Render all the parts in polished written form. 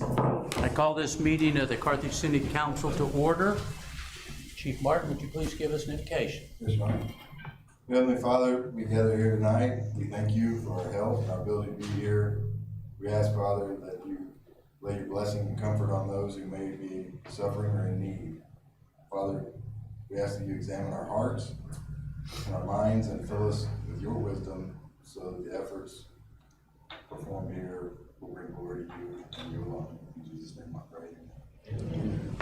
I call this meeting of the Carthage City Council to order. Chief Martin, would you please give us an invocation? Yes, ma'am. Heavenly Father, we gather here tonight. We thank you for our health and our ability to be here. We ask, Father, that you lay your blessing and comfort on those who may be suffering or in need. Father, we ask that you examine our hearts and our minds and fill us with your wisdom so that the efforts performed here will bring glory to you and you alone. In Jesus' name I pray. Amen.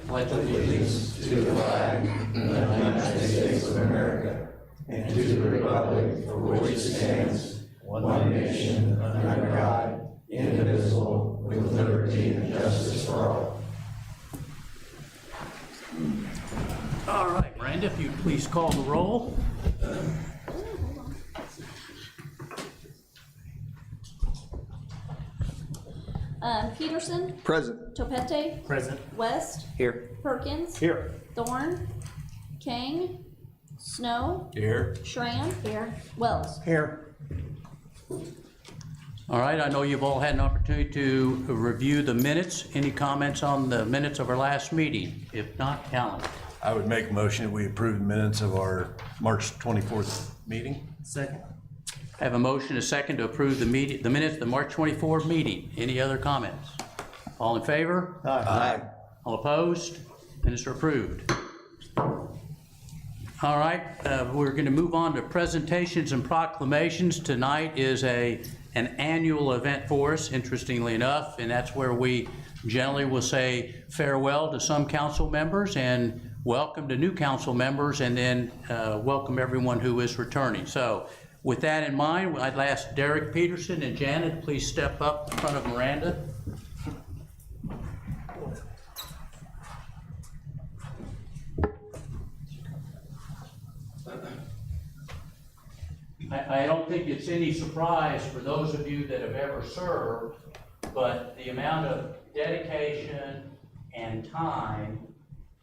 Pledge allegiance to the flag of the United States of America and to the republic for which it stands, one nation, under God, indivisible, with liberty and justice for all. All right, Miranda, if you'd please call the roll. Peterson, Present. Topete, Present. West, Here. Perkins, Here. Thorne, King, Snow, Here. Schramm, here, Wells. Here. All right, I know you've all had an opportunity to review the minutes. Any comments on the minutes of our last meeting? If not, calendar. I would make a motion that we approve the minutes of our March 24th meeting. Second. I have a motion, a second, to approve the minutes of the March 24 meeting. Any other comments? All in favor? Aye. All opposed? Minutes are approved. All right, we're going to move on to presentations and proclamations. Tonight is an annual event for us, interestingly enough, and that's where we generally will say farewell to some council members and welcome to new council members, and then welcome everyone who is returning. So with that in mind, I'd ask Derek Peterson and Janet to please step up in front of Miranda. I don't think it's any surprise for those of you that have ever served, but the amount of dedication and time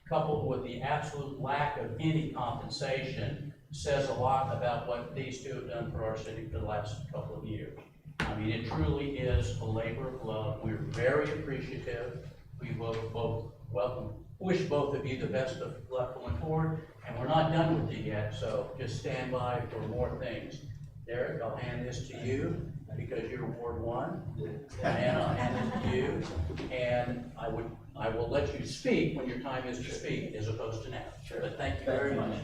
coupled with the absolute lack of any compensation says a lot about what these two have done for our city for the last couple of years. I mean, it truly is a labor of love. We're very appreciative. We will both wish both of you the best of luck going forward, and we're not done with you yet, so just stand by for more things. Derek, I'll hand this to you because you're Ward 1. Diana, I'll hand it to you, and I will let you speak when your time is to speak as opposed to now. Sure. But thank you very much.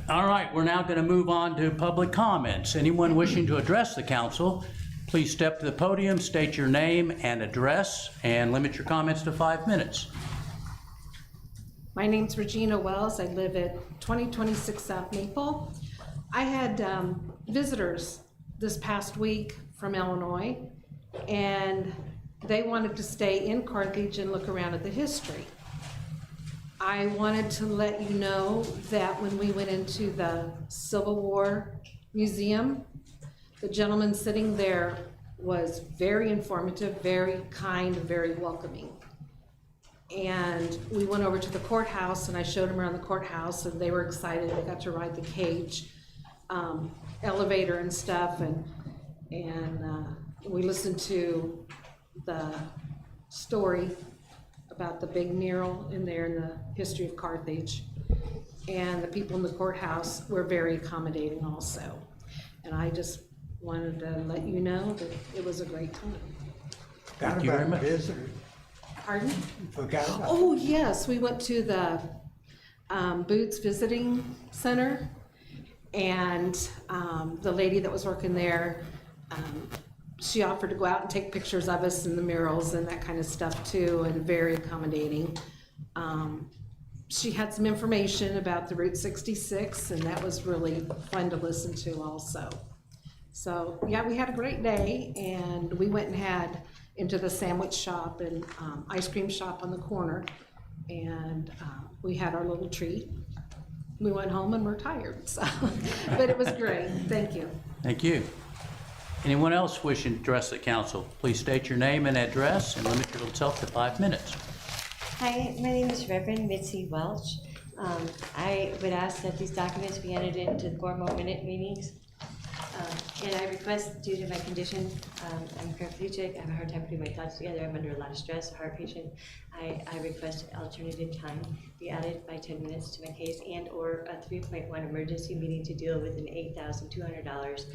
All right, we're now going to move on to public comments. Anyone wishing to address the council, please step to the podium, state your name and address, and limit your comments to 5 minutes. My name's Regina Wells. I live at 2026 South Maple. I had visitors this past week from Illinois, and they wanted to stay in Carthage and look around at the history. I wanted to let you know that when we went into the Civil War Museum, the gentleman sitting there was very informative, very kind, very welcoming. And we went over to the courthouse and I showed them around the courthouse and they were excited. They got to ride the cage elevator and stuff, and we listened to the story about the big mural in there in the history of Carthage. And the people in the courthouse were very accommodating also. And I just wanted to let you know that it was a great time. Thank you very much. Visitors. Pardon? Forgot about. Oh, yes, we went to the Boots Visiting Center, and the lady that was working there, she offered to go out and take pictures of us and the murals and that kind of stuff too, and very accommodating. She had some information about the Route 66, and that was really fun to listen to also. So yeah, we had a great day, and we went and had into the sandwich shop and ice cream shop on the corner, and we had our little treat. We went home and we're tired, so but it was great. Thank you. Thank you. Anyone else wishing to address the council, please state your name and address and limit yourself to 5 minutes. Hi, my name is Reverend Mitzi Welch. I would ask that these documents be entered into the formal minute meetings. And I request, due to my condition, I'm paraplegic, I have a hard time putting my thoughts together, I'm under a lot of stress, a heart patient. I request alternative time be added by 10 minutes to my case and/or a 3.1 emergency meeting to deal with an $8,200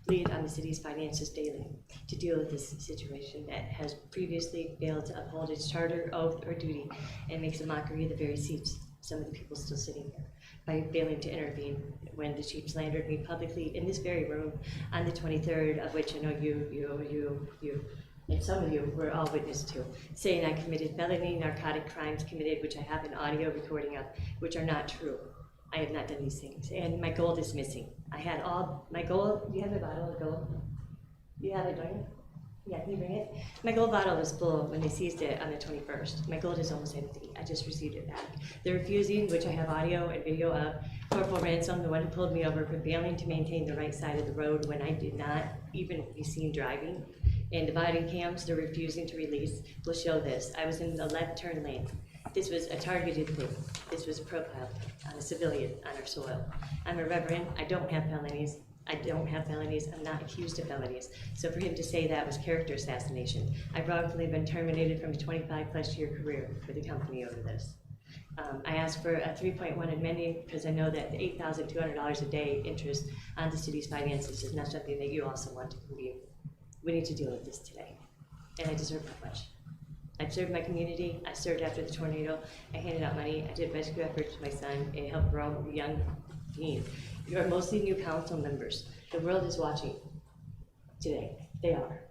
bleed on the city's finances daily to deal with this situation that has previously failed to uphold its charter, oath, or duty and makes a mockery of the very seats some of the people still sitting here by failing to intervene when the chief slandered me publicly in this very room on the 23rd, of which I know you, and some of you were all witness to, saying I committed felony narcotic crimes committed, which I have an audio recording of, which are not true. I have not done these things, and my gold is missing. I had all, my gold, do you have a bottle of gold? You have it, don't you? Yeah, can you bring it? My gold bottle was full when they seized it on the 21st. My gold is almost empty. I just received it back. They're refusing, which I have audio and video of, Corporal Ransom, the one who pulled me over for failing to maintain the right side of the road when I did not even be seen driving. And the body cams they're refusing to release will show this. I was in the left turn lane. This was a targeted thing. This was a profile on a civilian on our soil. I'm a reverend. I don't have felonies. I'm not accused of felonies. So for him to say that was character assassination. I've wrongfully been terminated from a 25+ year career for the company over this. I asked for a 3.1 amending because I know that the $8,200 a day interest on the city's finances is not something that you also want to review. We need to deal with this today, and I deserve that much. I've served my community. I served after the tornado. I handed out money. I did rescue efforts for my son and helped grow a young teen. You are mostly new council members. The world is watching today. They are.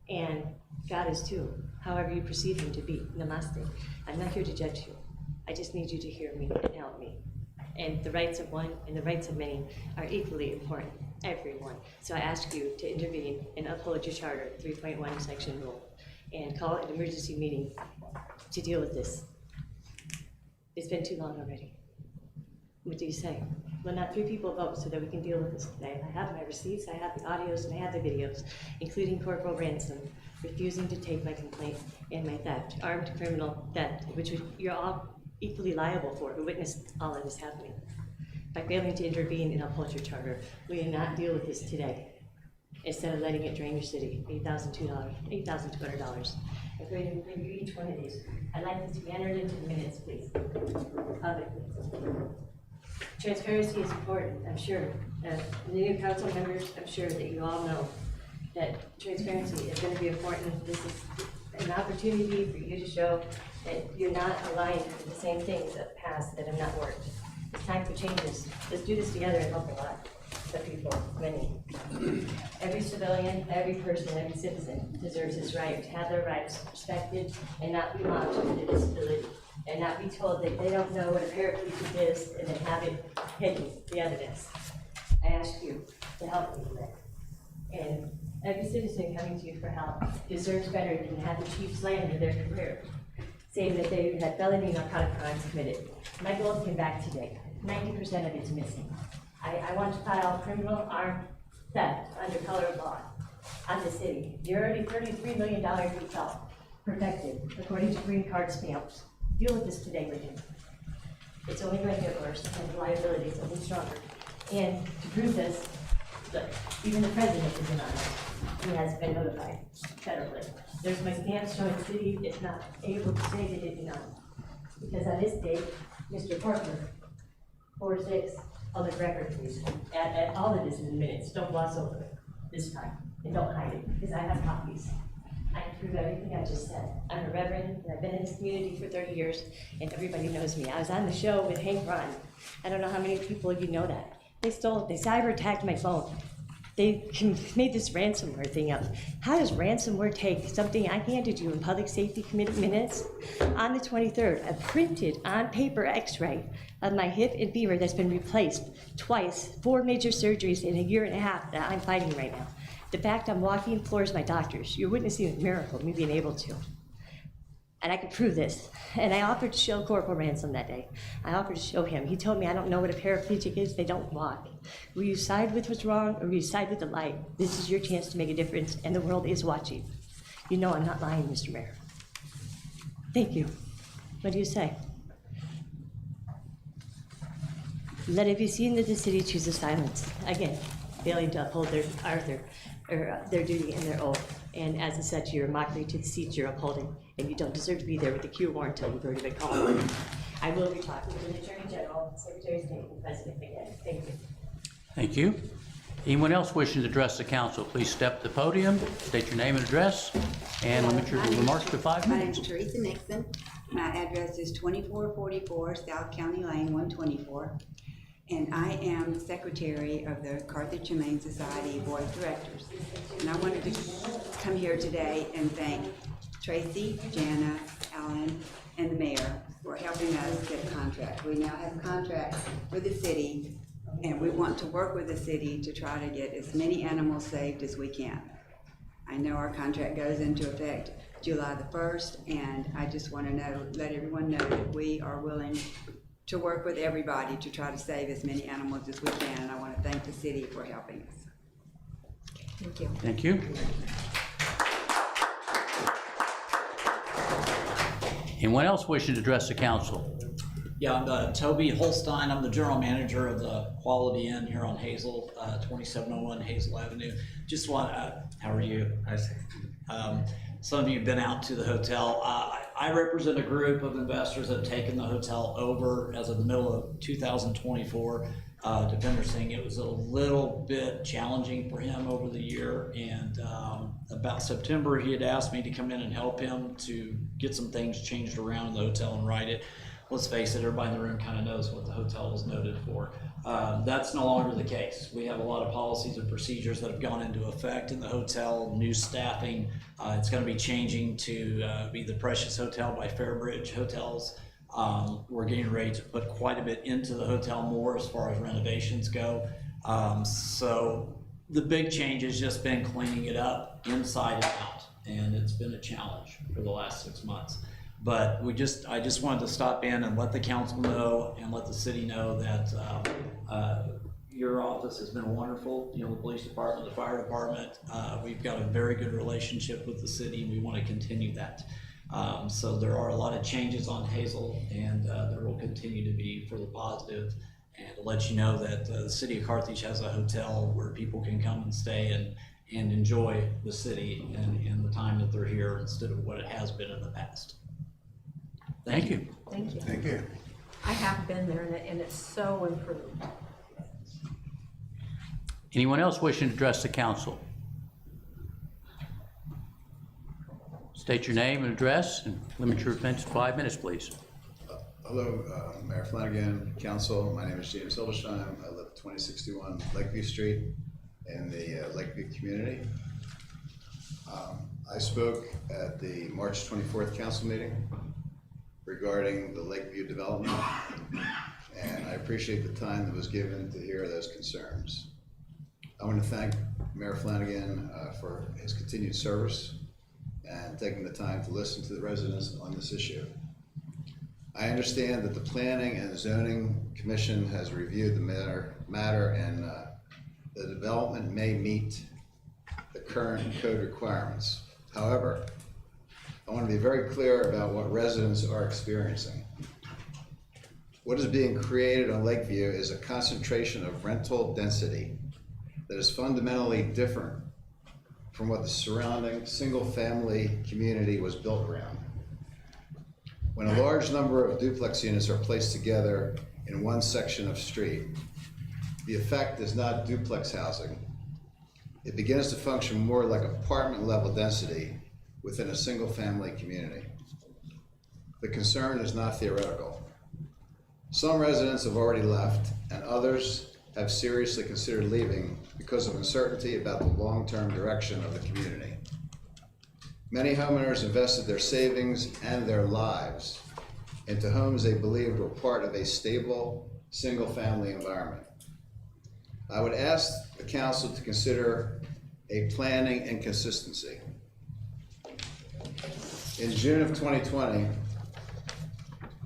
And God is too, however you perceive him to be. Namaste. I'm not here to judge you. I just need you to hear me and help me. And the rights of one and the rights of many are equally important, everyone. So I ask you to intervene and uphold your charter, 3.1 section rule, and call an emergency meeting to deal with this. It's been too long already. What do you say? Will not 3 people vote so that we can deal with this today? I have my receipts, I have the audios, and I have the videos, including Corporal Ransom refusing to take my complaint and my theft, armed criminal theft, which you're all equally liable for, who witnessed all of this happening. By failing to intervene and uphold your charter, will you not deal with this today? Instead of letting it drain your city, $8,200. I'm going to review each one of these. I'd like this to be entered into the minutes, please. Publicly. Transparency is important, I'm sure. The new council members, I'm sure that you all know that transparency is going to be important. This is an opportunity for you to show that you're not aligned with the same things of the past that have not worked. It's time for changes. Let's do this together and help a lot of people, many. Every civilian, every person, every citizen deserves his right to have their rights respected and not be mocked for their disability, and not be told that they don't know what a paraplegic is and then have it hidden, the evidence. I ask you to help me with that. And every citizen coming to you for help deserves better than to have the chief slander their career, saying that they had felony narcotic crimes committed. My gold came back today. 90% of it's missing. I want to file criminal armed theft under color of law on the city. You're already $33 million withheld, protected, according to green card stamps. Deal with this today with him. It's only going to get worse, and the liability is only stronger. And to prove this, look, even the president is anonymous. He has been notified federally. There's my stamp showing the city is not able to say that it did not. Because on this date, Mr. Portman, 4-6, public record, please. Add all of this in the minutes. Don't gloss over it this time. And don't hide it, because I have copies. I can prove everything I just said. I'm a reverend, and I've been in this community for 30 years, and everybody knows me. I was on the show with Hank Ron. I don't know how many people you know that. They cyber attacked my phone. They made this ransomware thing up. How does ransomware take something I handed you in Public Safety Committee minutes on the 23rd, a printed on paper x-ray of my hip and femur that's been replaced twice, 4 major surgeries in a year and a half that I'm fighting right now. The fact I'm walking floors my doctors. You're witnessing a miracle of me being able to. And I could prove this. And I offered to show Corporal Ransom that day. I offered to show him. He told me, I don't know what a paraplegic is. They don't walk. Will you side with what's wrong, or will you side with the light? This is your chance to make a difference, and the world is watching. You know I'm not lying, Mr. Mayor. Thank you. What do you say? Let it be seen that the city chooses silence. Again, failing to uphold their duty and their oath. And as such, you're a mockery to the seats you're upholding, and you don't deserve to be there with the Q warrant until you've already been called. I will be talking to the Attorney General, Secretary of State, and President again. Thank you. Thank you. Anyone else wishing to address the council, please step to the podium, state your name and address, and limit your remarks to 5 My minutes. name's Teresa Nixon. My address is 2444 South County Lane, 124. And I am secretary of the Carthage Humane Society Board of Directors. And I wanted to come here today and thank Tracy, Jana, Alan, and the mayor for helping us get a contract. We now have a contract with the city, and we want to work with the city to try to get as many animals saved as we can. I know our contract goes into effect July the 1st, and I just want to let everyone know that we are willing to work with everybody to try to save as many animals as we can, and I want to thank the city for helping us. Thank you. Thank you. Anyone else wishing to address the council? Yeah, I'm Toby Holstein. I'm the general manager of the Quality Inn here on Hazel, 2701 Hazel Avenue. Just want, how are you? Some of you have been out to the hotel. I represent a group of investors that have taken the hotel over as of the middle of 2024. Defender saying it was a little bit challenging for him over the year, and about September he had asked me to come in and help him to get some things changed around in the hotel and right it. Let's face it, everybody in the room kind of knows what the hotel was noted for. That's no longer the case. We have a lot of policies and procedures that have gone into effect in the hotel, new staffing. It's going to be changing to be the Precious Hotel by Fairbridge Hotels. We're getting ready to put quite a bit into the hotel more as far as renovations go. So the big change has just been cleaning it up inside and out, and it's been a challenge for the last 6 months. But I just wanted to stop in and let the council know and let the city know that your office has been wonderful. You know, the police department, the fire department, we've got a very good relationship with the city, and we want to continue that. So there are a lot of changes on Hazel, and there will continue to be for the positive. And to let you know that the city of Carthage has a hotel where people can come and stay and enjoy the city and the time that they're here instead of what it has been in the past. Thank you. Thank you. Thank you. I have been there and it's so improved. Anyone else wishing to address the council? State your name and address and limit your offense to 5 minutes, please. Hello, Mayor Flanagan, Council. My name is James Hildesheim. I live at 2061 Lakeview Street in the Lakeview community. I spoke at the March 24th council meeting regarding the Lakeview development, and I appreciate the time that was given to hear those concerns. I want to thank Mayor Flanagan for his continued service and taking the time to listen to the residents on this issue. I understand that the Planning and Zoning Commission has reviewed the matter and the development may meet the current code requirements. However, I want to be very clear about what residents are experiencing. What is being created on Lakeview is a concentration of rental density that is fundamentally different from what the surrounding single-family community was built around. When a large number of duplex units are placed together in one section of street, the effect is not duplex housing. It begins to function more like apartment level density within a single family community. The concern is not theoretical. Some residents have already left and others have seriously considered leaving because of uncertainty about the long-term direction of the community. Many homeowners invested their savings and their lives into homes they believed were part of a stable, single-family environment. I would ask the council to consider a planning inconsistency. In June of 2020,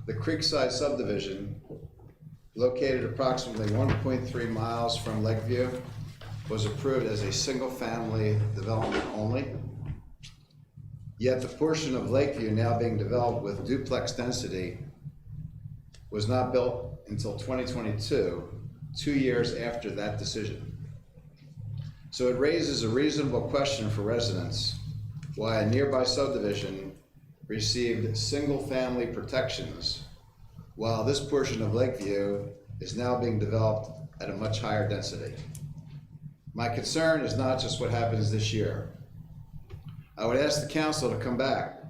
the Creekside subdivision, located approximately 1.3 miles from Lakeview, was approved as a single-family development only. Yet the portion of Lakeview now being developed with duplex density was not built until 2022, 2 years after that decision. So it raises a reasonable question for residents why a nearby subdivision received single-family protections while this portion of Lakeview is now being developed at a much higher density. My concern is not just what happens this year. I would ask the council to come back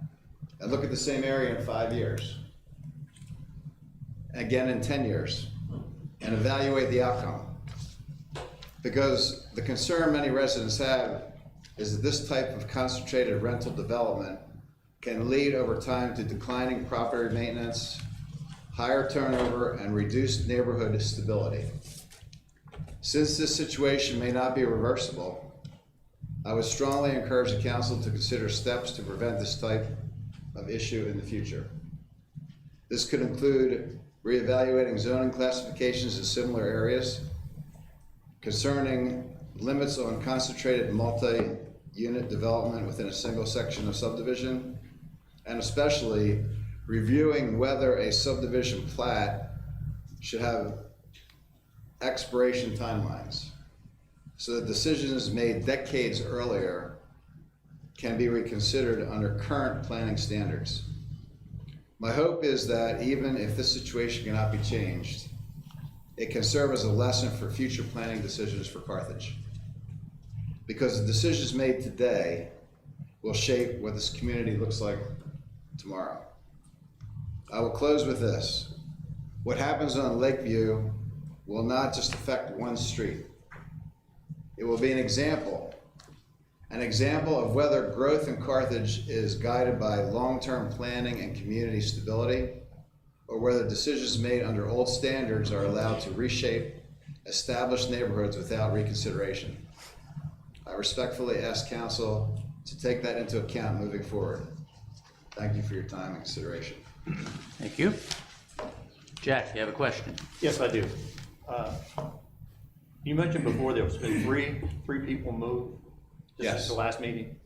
and look at the same area in 5 years, again in 10 years, and evaluate the outcome. Because the concern many residents have is that this type of concentrated rental development can lead over time to declining property maintenance, higher turnover, and reduced neighborhood stability. Since this situation may not be reversible, I would strongly encourage the council to consider steps to prevent this type of issue in the future. This could include reevaluating zoning classifications in similar areas, concerning limits on concentrated multi-unit development within a single section of subdivision, and especially reviewing whether a subdivision plat should have expiration timelines, so that decisions made decades earlier can be reconsidered under current planning standards. My hope is that even if this situation cannot be changed, it can serve as a lesson for future planning decisions for Carthage. Because the decisions made today will shape what this community looks like tomorrow. I will close with this. What happens on Lakeview will not just affect one street. It will be an example of whether growth in Carthage is guided by long-term planning and community stability, or whether decisions made under old standards are allowed to reshape established neighborhoods without reconsideration. I respectfully ask council to take that into account moving forward. Thank you for your time and consideration. Thank you. Jack, you have a question? Yes, I do. You mentioned before there's been three people moved since the last meeting.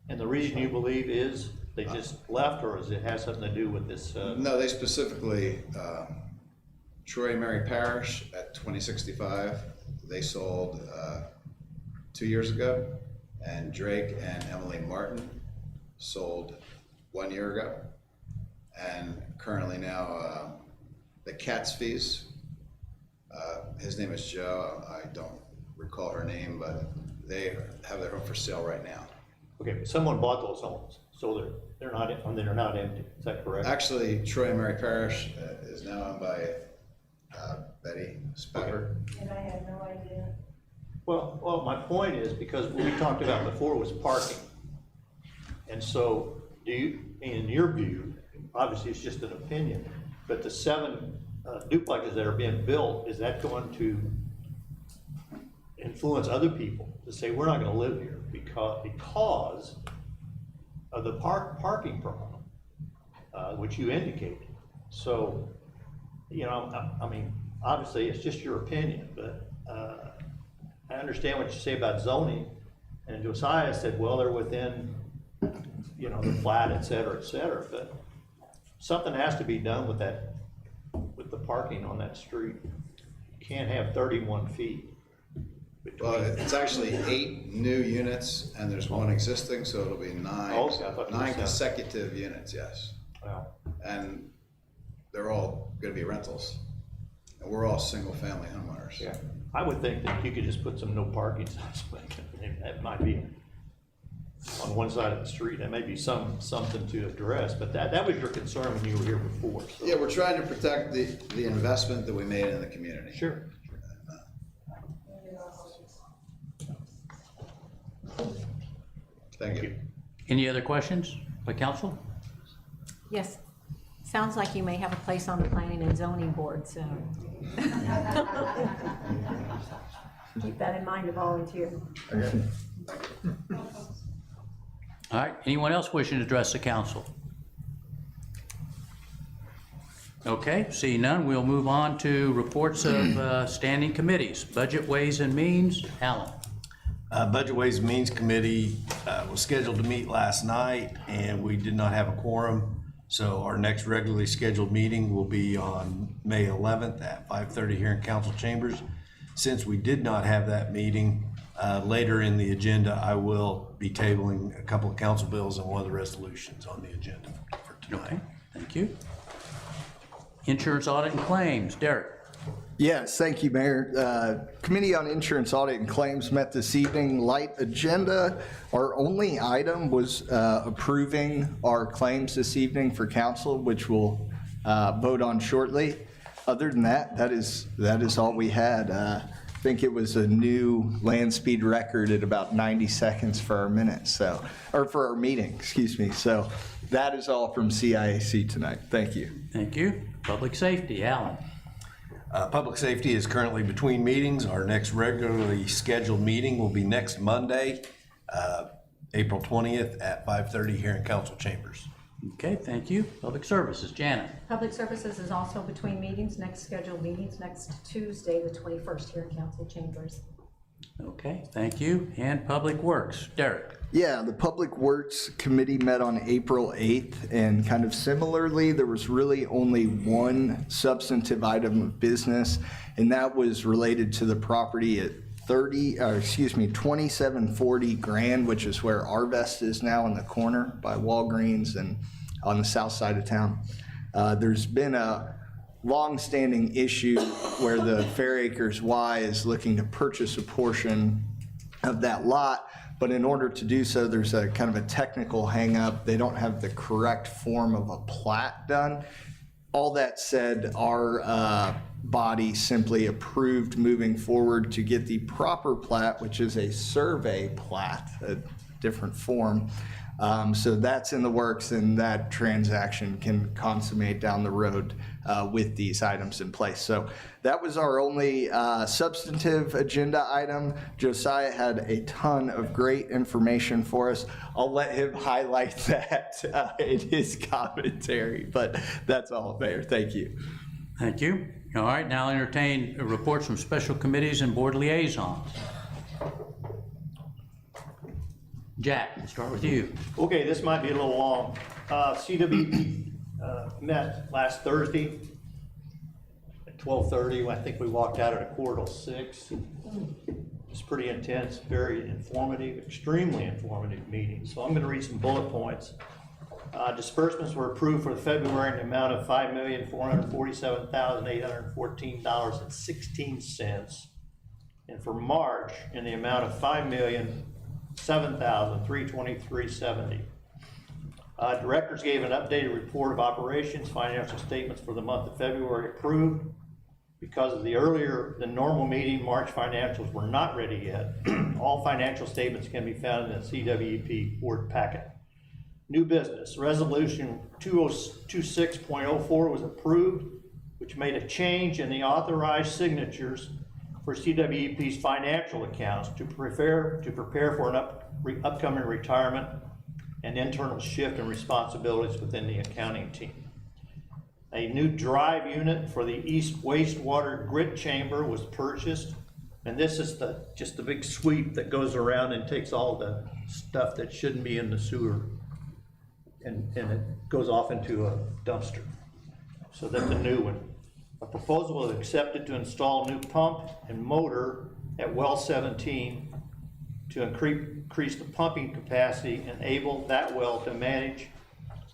And the reason you believe is they just left, or does it have something to do with this? No, they specifically, Troy Mary Parish at 2065, they sold 2 years ago, and Drake and Emily Martin sold 1 year ago. And currently now, the Catsfies, his name is Joe, I don't recall her name, but they have their home for sale right now. Okay, but someone bought those homes, so they're not empty, is that correct? Actually, Troy and Mary Parish is now owned by Betty Specker. And I had no idea. Well, my point is, because what we talked about before was parking. And so, do you, in your view, obviously it's just an opinion, but the 7 duplexes that are being built, is that going to influence other people to say, we're not gonna live here because of the parking problem, which you indicated? So, you know, I mean, obviously it's just your opinion, but I understand what you say about zoning, and Josiah said, well, they're within, you know, the flat, et cetera, but something has to be done with that, with the parking on that street. You can't have 31 feet between. Well, it's actually 8 new units, and there's 1 existing, so it'll be 9. Okay, I thought you were 9 saying- consecutive units, yes. Wow. And they're all gonna be rentals. And we're all single-family homeowners. Yeah, I would think that you could just put some no parking signs, that might be on one side of the street, that may be something to address, but that was your concern when you were here before, so. Yeah, we're trying to protect the investment that we made in the community. Sure. Thank you. Any other questions by council? Yes, sounds like you may have a place on the planning and zoning board soon. Keep that in mind to volunteer. All right, anyone else wishing to address the council? Okay, seeing none, we'll move on to reports of standing committees. Budget, Ways and Means, Alan. Budget Ways and Means Committee was scheduled to meet last night, and we did not have a quorum. So our next regularly scheduled meeting will be on May 11th at 5:30 here in council chambers. Since we did not have that meeting, later in the agenda, I will be tabling a couple of council bills and one of the resolutions on the agenda for tonight. Okay, thank you. Insurance audit and claims, Derek. Yes, thank you, Mayor. Committee on Insurance Audit and Claims met this evening. Light agenda. Our only item was approving our claims this evening for council, which we'll vote on shortly. Other than that, that is all we had. I think it was a new land speed record at about 90 seconds for our minutes, or for our meeting, excuse me. So that is all from CIAC tonight. Thank you. Thank you. Public safety, Alan. Public safety is currently between meetings. Our next regularly scheduled meeting will be next Monday, April 20th at 5:30 here in council chambers. Okay, thank you. Public services, Janet. Public Services is also between meetings, next scheduled meetings, next Tuesday, the 21st, here in council chambers. Okay, thank you. And public works, Derek. Yeah, the Public Works Committee met on April 8th, and kind of similarly, there was really only one substantive item of business, and that was related to the property at 2740 Grand, which is where Arvest is now in the corner by Walgreens and on the south side of town. There's been a long-standing issue where the Fair Acres Y is looking to purchase a portion of that lot, but in order to do so, there's a kind of a technical hang-up. They don't have the correct form of a plat done. All that said, our body simply approved moving forward to get the proper plat, which is a survey plat, a different form. So that's in the works, and that transaction can consummate down the road with these items in place. So that was our only substantive agenda item. Josiah had a ton of great information for us. I'll let him highlight that in his commentary, but that's all, Mayor. Thank you. Thank you. All right, now entertain reports from special committees and board liaisons. Jack, we'll start with you. Okay, this might be a little long. CWP met last Thursday at 12:30. I think we walked out at 5:45. It's pretty intense, very informative, extremely informative meeting. So I'm going to read some bullet points. Disbursements were approved for February in the amount of $5,447,814.16, and for March in the amount of $5,007,323.70. Directors gave an updated report of operations. Financial statements for the month of February approved. Because of the earlier than normal meeting, March financials were not ready yet. All financial statements can be found in the CWP board packet. New business, resolution 2026.04 was approved, which made a change in the authorized signatures for CWEP's financial accounts to prepare for an upcoming retirement and internal shift in responsibilities within the accounting team. A new drive unit for the east wastewater grit chamber was purchased, and this is just the big sweep that goes around and takes all the stuff that shouldn't be in the sewer, and it goes off into a dumpster. So that's a new one. A proposal was accepted to install a new pump and motor at well 17 to increase the pumping capacity and enable that well to manage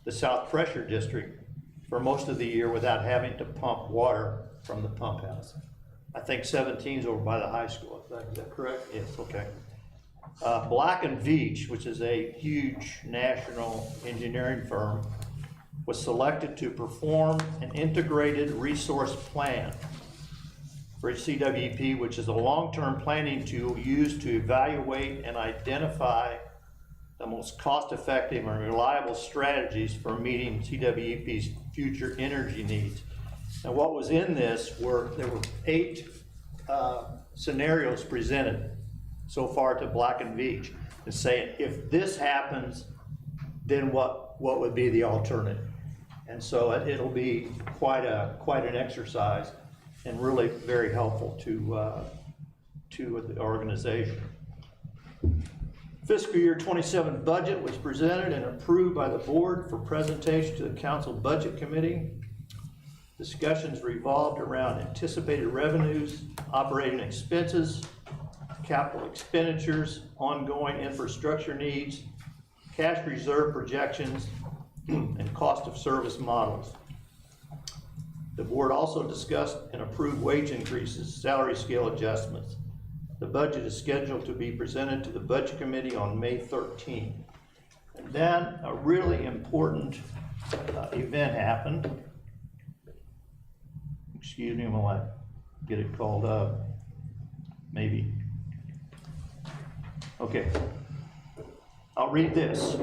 the south pressure district for most of the year without having to pump water from the pump house. I think 17's over by the high school. Is that correct? Yes, okay. Black & Veatch, which is a huge national engineering firm, was selected to perform an integrated resource plan for CWP, which is a long-term planning tool used to evaluate and identify the most cost-effective and reliable strategies for meeting CWP's future energy needs. And what was in this there were 8 scenarios presented so far to Black & Veatch, and saying, if this happens, then what would be the alternative? And so it'll be quite an exercise and really very helpful to the organization. Fiscal year 27 budget was presented and approved by the board for presentation to the council budget committee. Discussions revolved around anticipated revenues, operating expenses, capital expenditures, ongoing infrastructure needs, cash reserve projections, and cost of service models. The board also discussed and approved wage increases, salary scale adjustments. The budget is scheduled to be presented to the budget committee on May 13th. And then a really important event happened. Excuse me while I get it called up. Maybe. Okay. I'll read this.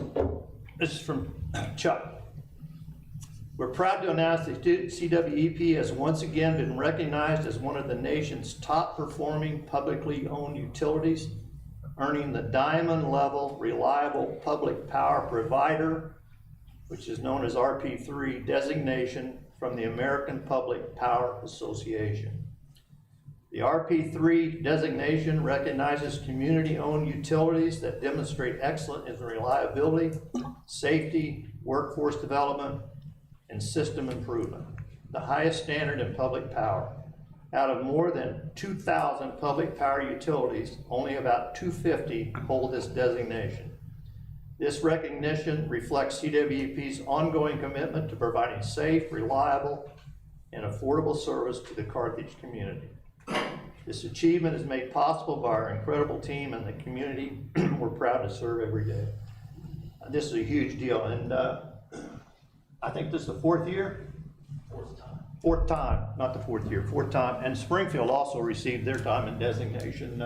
This is from Chuck. We're proud to announce that CWEP has once again been recognized as one of the nation's top performing publicly owned utilities, earning the Diamond Level Reliable Public Power Provider, which is known as RP3 designation from the American Public Power Association. The RP3 designation recognizes community-owned utilities that demonstrate excellence in reliability, safety, workforce development, and system improvement, the highest standard in public power. Out of more than 2,000 public power utilities, only about 250 hold this designation. This recognition reflects CWEP's ongoing commitment to providing safe, reliable, and affordable service to the Carthage community. This achievement is made possible by our incredible team and the community we're proud to serve every day. This is a huge deal, and I think this is the fourth year? Fourth time, not the fourth year, fourth time. And Springfield also received their Diamond designation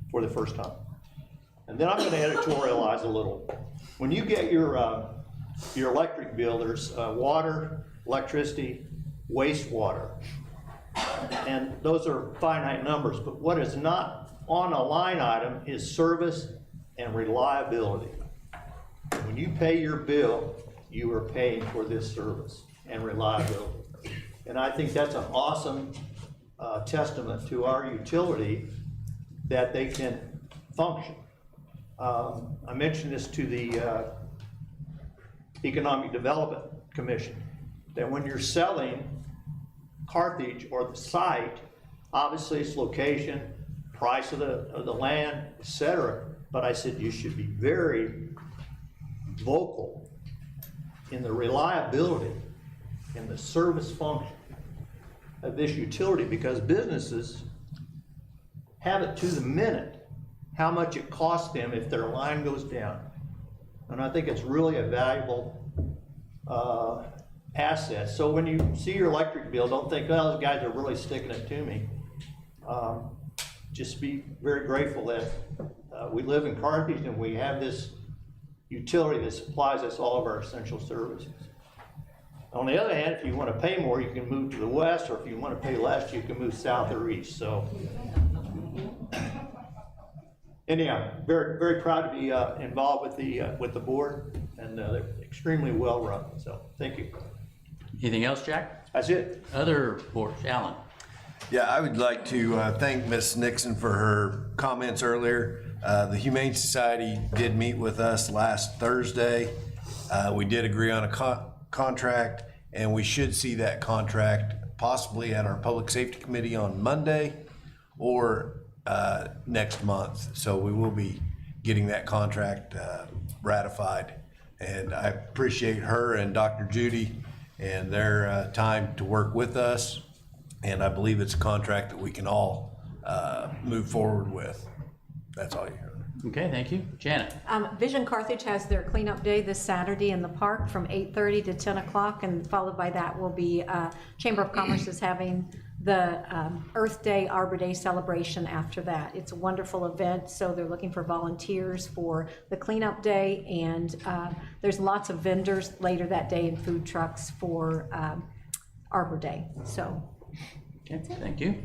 for the first time. And then I'm going to editorialize a little. When you get your electric bill, there's water, electricity, wastewater. And those are finite numbers, but what is not on a line item is service and reliability. When you pay your bill, you are paying for this service and reliability. And I think that's an awesome testament to our utility that they can function. I mentioned this to the Economic Development Commission, that when you're selling Carthage or the site, obviously it's location, price of the land, etc. But I said you should be very vocal in the reliability and the service function of this utility, because businesses have it to the minute how much it costs them if their line goes down. And I think it's really a valuable asset. So when you see your electric bill, don't think, oh, those guys are really sticking it to me. Just be very grateful that we live in Carthage and we have this utility that supplies us all of our essential services. On the other hand, if you want to pay more, you can move to the west, or if you want to pay less, you can move south or east. So anyhow, very, very proud to be involved with the board, and they're extremely well run. So thank you. Anything else, Jack? That's it. Other boards, Alan? Yeah, I would like to thank Ms. Nixon for her comments earlier. The Humane Society did meet with us last Thursday. We did agree on a contract, and we should see that contract possibly at our Public Safety Committee on Monday or next month. So we will be getting that contract ratified. And I appreciate her and Dr. Judy and their time to work with us. And I believe it's a contract that we can all move forward with. That's all you heard. Okay, thank you. Janet? Vision Carthage has their cleanup day this Saturday in the park from 8:30 to 10 o'clock, and followed by that will be Chamber of Commerce is having the Earth Day, Arbor Day celebration after that. It's a wonderful event, so they're looking for volunteers for the cleanup day, and there's lots of vendors later that day and food trucks for Arbor Day. So, Okay, thank you.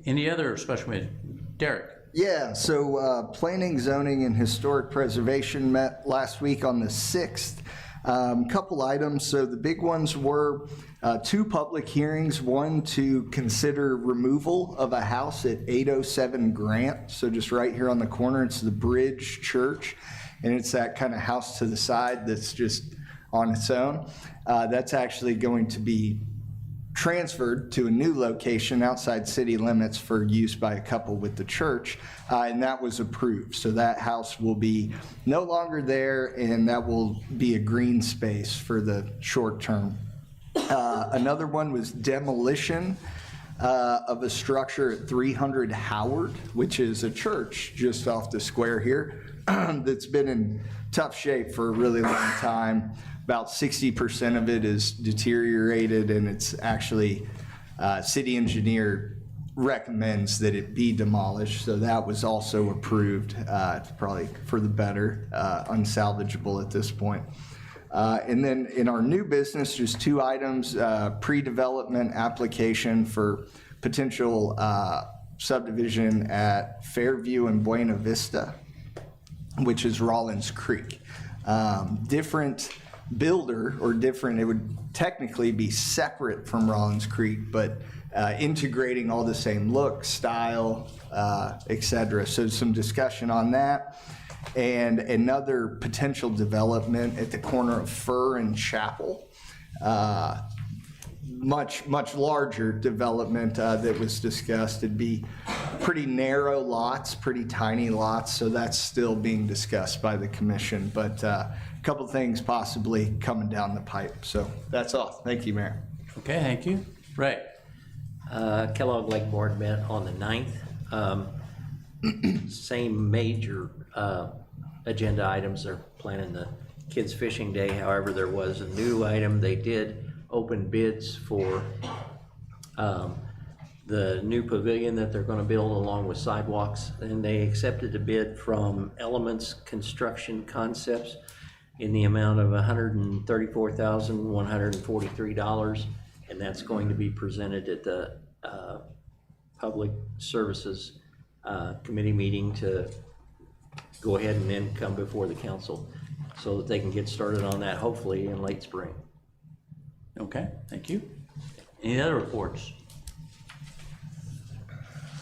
Any other special meeting? Derek? Yeah, so Planning, Zoning, and Historic Preservation met last week on the 6th. Couple items. So the big ones were 2 public hearings, one to consider removal of a house at 807 Grant. So just right here on the corner, it's the Bridge Church, and it's that kind of house to the side that's just on its own. That's actually going to be transferred to a new location outside city limits for use by a couple with the church, and that was approved. So that house will be no longer there, and that will be a green space for the short term. Another one was demolition of a structure at 300 Howard, which is a church just off the square here that's been in tough shape for a really long time. About 60% of it is deteriorated, and it's actually, city engineer recommends that it be demolished, so that was also approved. It's probably for the better, unsalvageable at this point. And then in our new business, just 2 items, pre-development application for potential subdivision at Fairview and Buena Vista, which is Rollins Creek. Different builder, or different, it would technically be separate from Rollins Creek, but integrating all the same look, style, et cetera. So some discussion on that. And another potential development at the corner of Fur and Chapel. Much larger development that was discussed. It'd be pretty narrow lots, pretty tiny lots, so that's still being discussed by the commission. But a couple things possibly coming down the pipe. So that's all. Thank you, Mayor. Okay, thank you. Ray? Kellogg Lake Board met on the 9th. Same major agenda items. They're planning the kids fishing day. However, there was a new item. They did open bids for the new pavilion that they're going to build along with sidewalks, and they accepted a bid from Elements Construction Concepts in the amount of $134,143, and that's going to be presented at the Public Services Committee meeting to go ahead and then come before the council so that they can get started on that hopefully in late spring. Okay, thank you. Any other reports?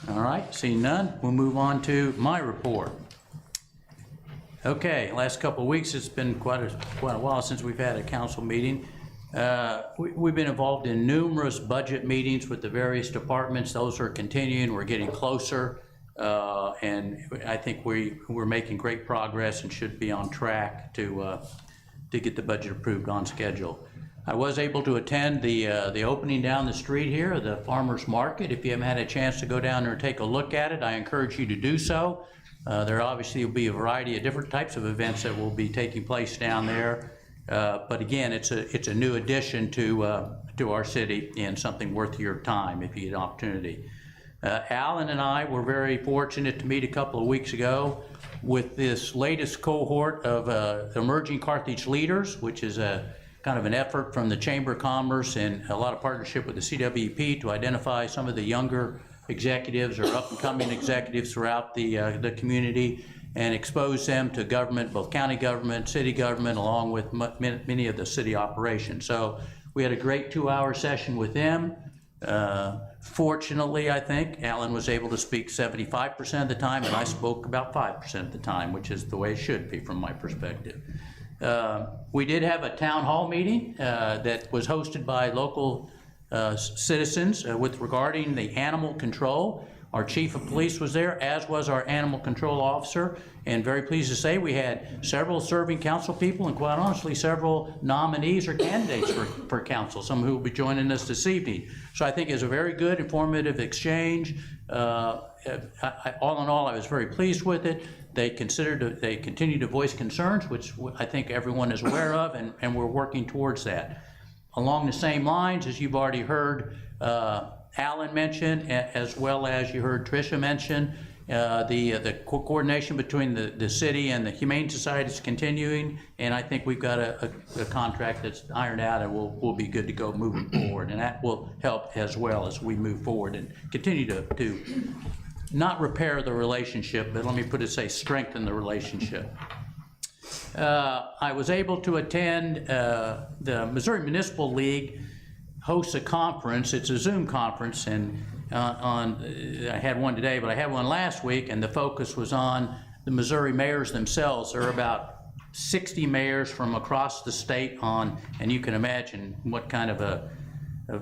All right, seeing none, we'll move on to my report. Okay, last couple of weeks, it's been quite a while since we've had a council meeting. We've been involved in numerous budget meetings with the various departments. Those are continuing. We're getting closer, and I think we're making great progress and should be on track to get the budget approved on schedule. I was able to attend the opening down the street here, the Farmers Market. If you haven't had a chance to go down there and take a look at it, I encourage you to do so. There obviously will be a variety of different types of events that will be taking place down there. But again, it's a new addition to our city and something worth your time if you get an opportunity. Alan and I were very fortunate to meet a couple of weeks ago with this latest cohort of emerging Carthage leaders, which is a kind of an effort from the Chamber of Commerce and a lot of partnership with the CWP to identify some of the younger executives or up-and-coming executives throughout the community and expose them to government, both county government, city government, along with many of the city operations. So we had a great 2-hour session with them. Fortunately, I think, Alan was able to speak 75% of the time, and I spoke about 5% of the time, which is the way it should be from my perspective. We did have a town hall meeting that was hosted by local citizens with regarding the animal control. Our chief of police was there, as was our animal control officer, and very pleased to say we had several serving council people and quite honestly several nominees or candidates for council, some who will be joining us this evening. So I think it's a very good, informative exchange. All in all, I was very pleased with it. They continue to voice concerns, which I think everyone is aware of, and we're working towards that. Along the same lines, as you've already heard Alan mention, as well as you heard Tricia mention, the coordination between the city and the Humane Society is continuing, and I think we've got a contract that's ironed out and we'll be good to go moving forward, and that will help as well as we move forward and continue to not repair the relationship, but let me put it, strengthen the relationship. I was able to attend, the Missouri Municipal League hosts a conference. It's a Zoom conference, and I had one today, but I had one last week, and the focus was on the Missouri mayors themselves. There are about 60 mayors from across the state on, and you can imagine what kind of a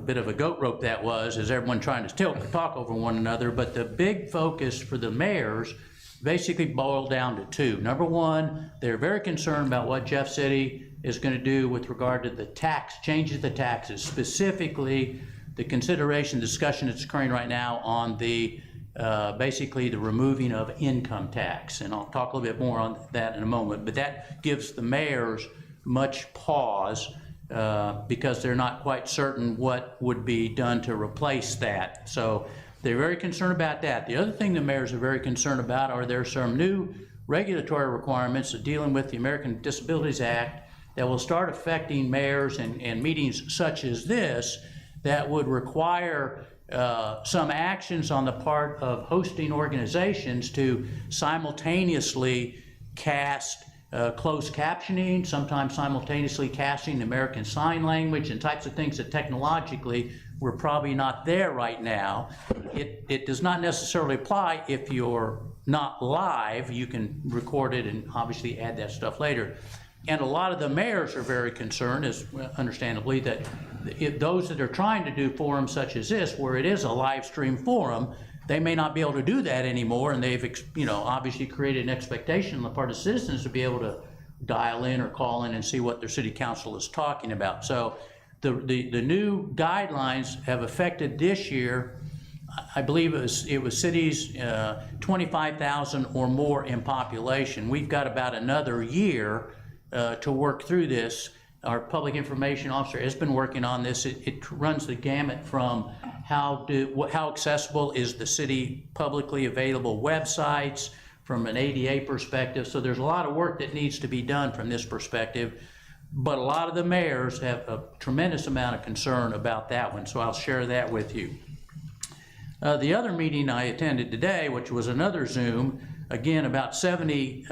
bit of a goat rope that was, is everyone trying to talk over one another. But the big focus for the mayors basically boiled down to two. Number one, they're very concerned about what Jeff City is going to do with regard to the changes to the taxes, specifically the consideration, discussion that's occurring right now on the basically the removing of income tax. And I'll talk a little bit more on that in a moment, but that gives the mayors much pause because they're not quite certain what would be done to replace that. So they're very concerned about that. The other thing the mayors are very concerned about are there some new regulatory requirements dealing with the American Disabilities Act that will start affecting mayors and meetings such as this that would require some actions on the part of hosting organizations to simultaneously cast closed captioning, sometimes simultaneously casting American Sign Language and types of things that technologically we're probably not there right now. It does not necessarily apply if you're not live. You can record it and obviously add that stuff later. And a lot of the mayors are very concerned, as understandably, that if those that are trying to do forums such as this, where it is a live stream forum, they may not be able to do that anymore, and they've obviously created an expectation on the part of citizens to be able to dial in or call in and see what their city council is talking about. So the new guidelines have affected this year, I believe it was cities 25,000 or more in population. We've got about another year to work through this. Our public information officer has been working on this. It runs the gamut from how accessible is the city publicly available websites from an ADA perspective. So there's a lot of work that needs to be done from this perspective. But a lot of the mayors have a tremendous amount of concern about that one. So I'll share that with you. The other meeting I attended today, which was another Zoom, again, about 70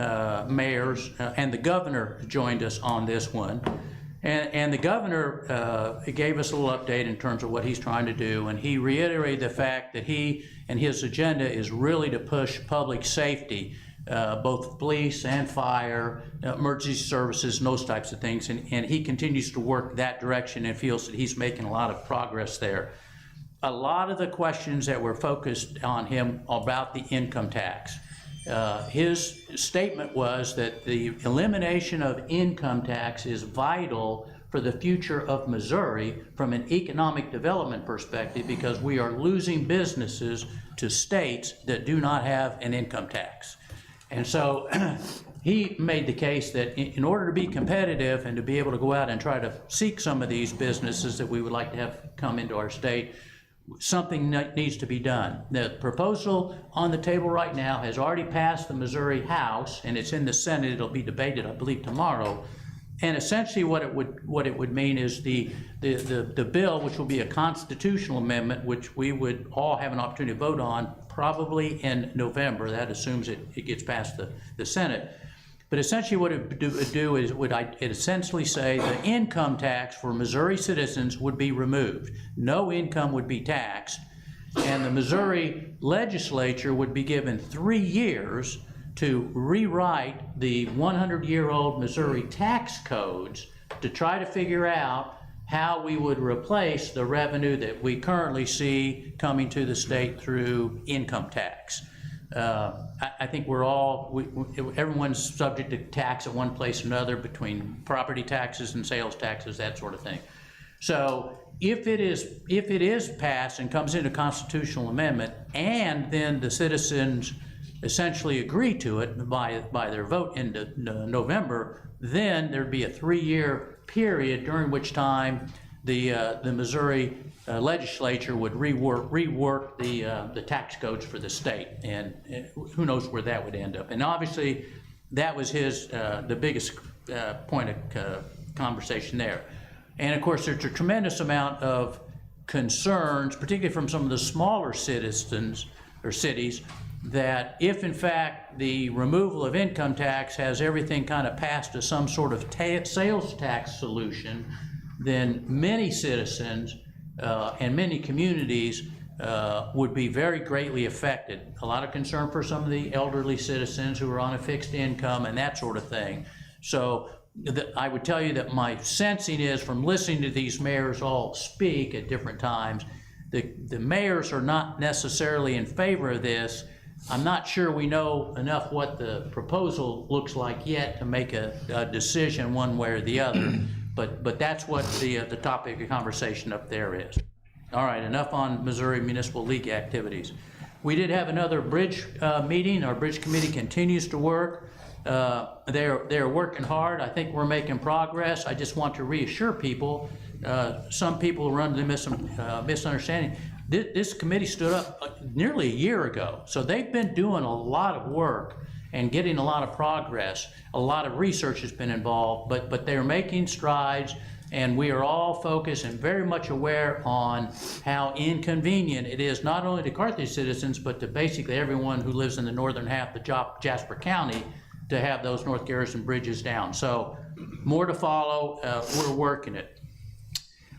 mayors, and the governor joined us on this one. And the governor gave us a little update in terms of what he's trying to do, and he reiterated the fact that he and his agenda is really to push public safety, both police and fire, emergency services, and those types of things. And he continues to work that direction and feels that he's making a lot of progress there. A lot of the questions that were focused on him about the income tax. His statement was that the elimination of income tax is vital for the future of Missouri from an economic development perspective, because we are losing businesses to states that do not have an income tax. And so he made the case that in order to be competitive and to be able to go out and try to seek some of these businesses that we would like to have come into our state, something needs to be done. The proposal on the table right now has already passed the Missouri House, and it's in the Senate. It'll be debated, I believe, tomorrow. And essentially what it would mean is the bill, which will be a constitutional amendment, which we would all have an opportunity to vote on probably in November. That assumes it gets past the Senate. But essentially what it would do is it essentially say the income tax for Missouri citizens would be removed. No income would be taxed. And the Missouri legislature would be given 3 years to rewrite the 100-year-old Missouri tax codes to try to figure out how we would replace the revenue that we currently see coming to the state through income tax. I think everyone's subject to tax at one place or another, between property taxes and sales taxes, that sort of thing. So if it is passed and comes into constitutional amendment, and then the citizens essentially agree to it by their vote in November, then there'd be a 3-year period during which time the Missouri legislature would rework the tax codes for the state, and who knows where that would end up. And obviously, that was the biggest point of conversation there. And of course, there's a tremendous amount of concerns, particularly from some of the smaller citizens or cities, that if in fact the removal of income tax has everything kind of passed to some sort of sales tax solution, then many citizens and many communities would be very greatly affected. A lot of concern for some of the elderly citizens who are on a fixed income and that sort of thing. So I would tell you that my sensing is, from listening to these mayors all speak at different times, the mayors are not necessarily in favor of this. I'm not sure we know enough what the proposal looks like yet to make a decision one way or the other, but that's what the topic of conversation up there is. All right, enough on Missouri Municipal League activities. We did have another bridge meeting. Our bridge committee continues to work. They're working hard. I think we're making progress. I just want to reassure people, some people run the misunderstanding. This committee stood up nearly a year ago, so they've been doing a lot of work and getting a lot of progress. A lot of research has been involved, but they're making strides, and we are all focused and very much aware on how inconvenient it is, not only to Carthage citizens, but to basically everyone who lives in the northern half of Jasper County, to have those North Garrison bridges down. So more to follow. We're working it.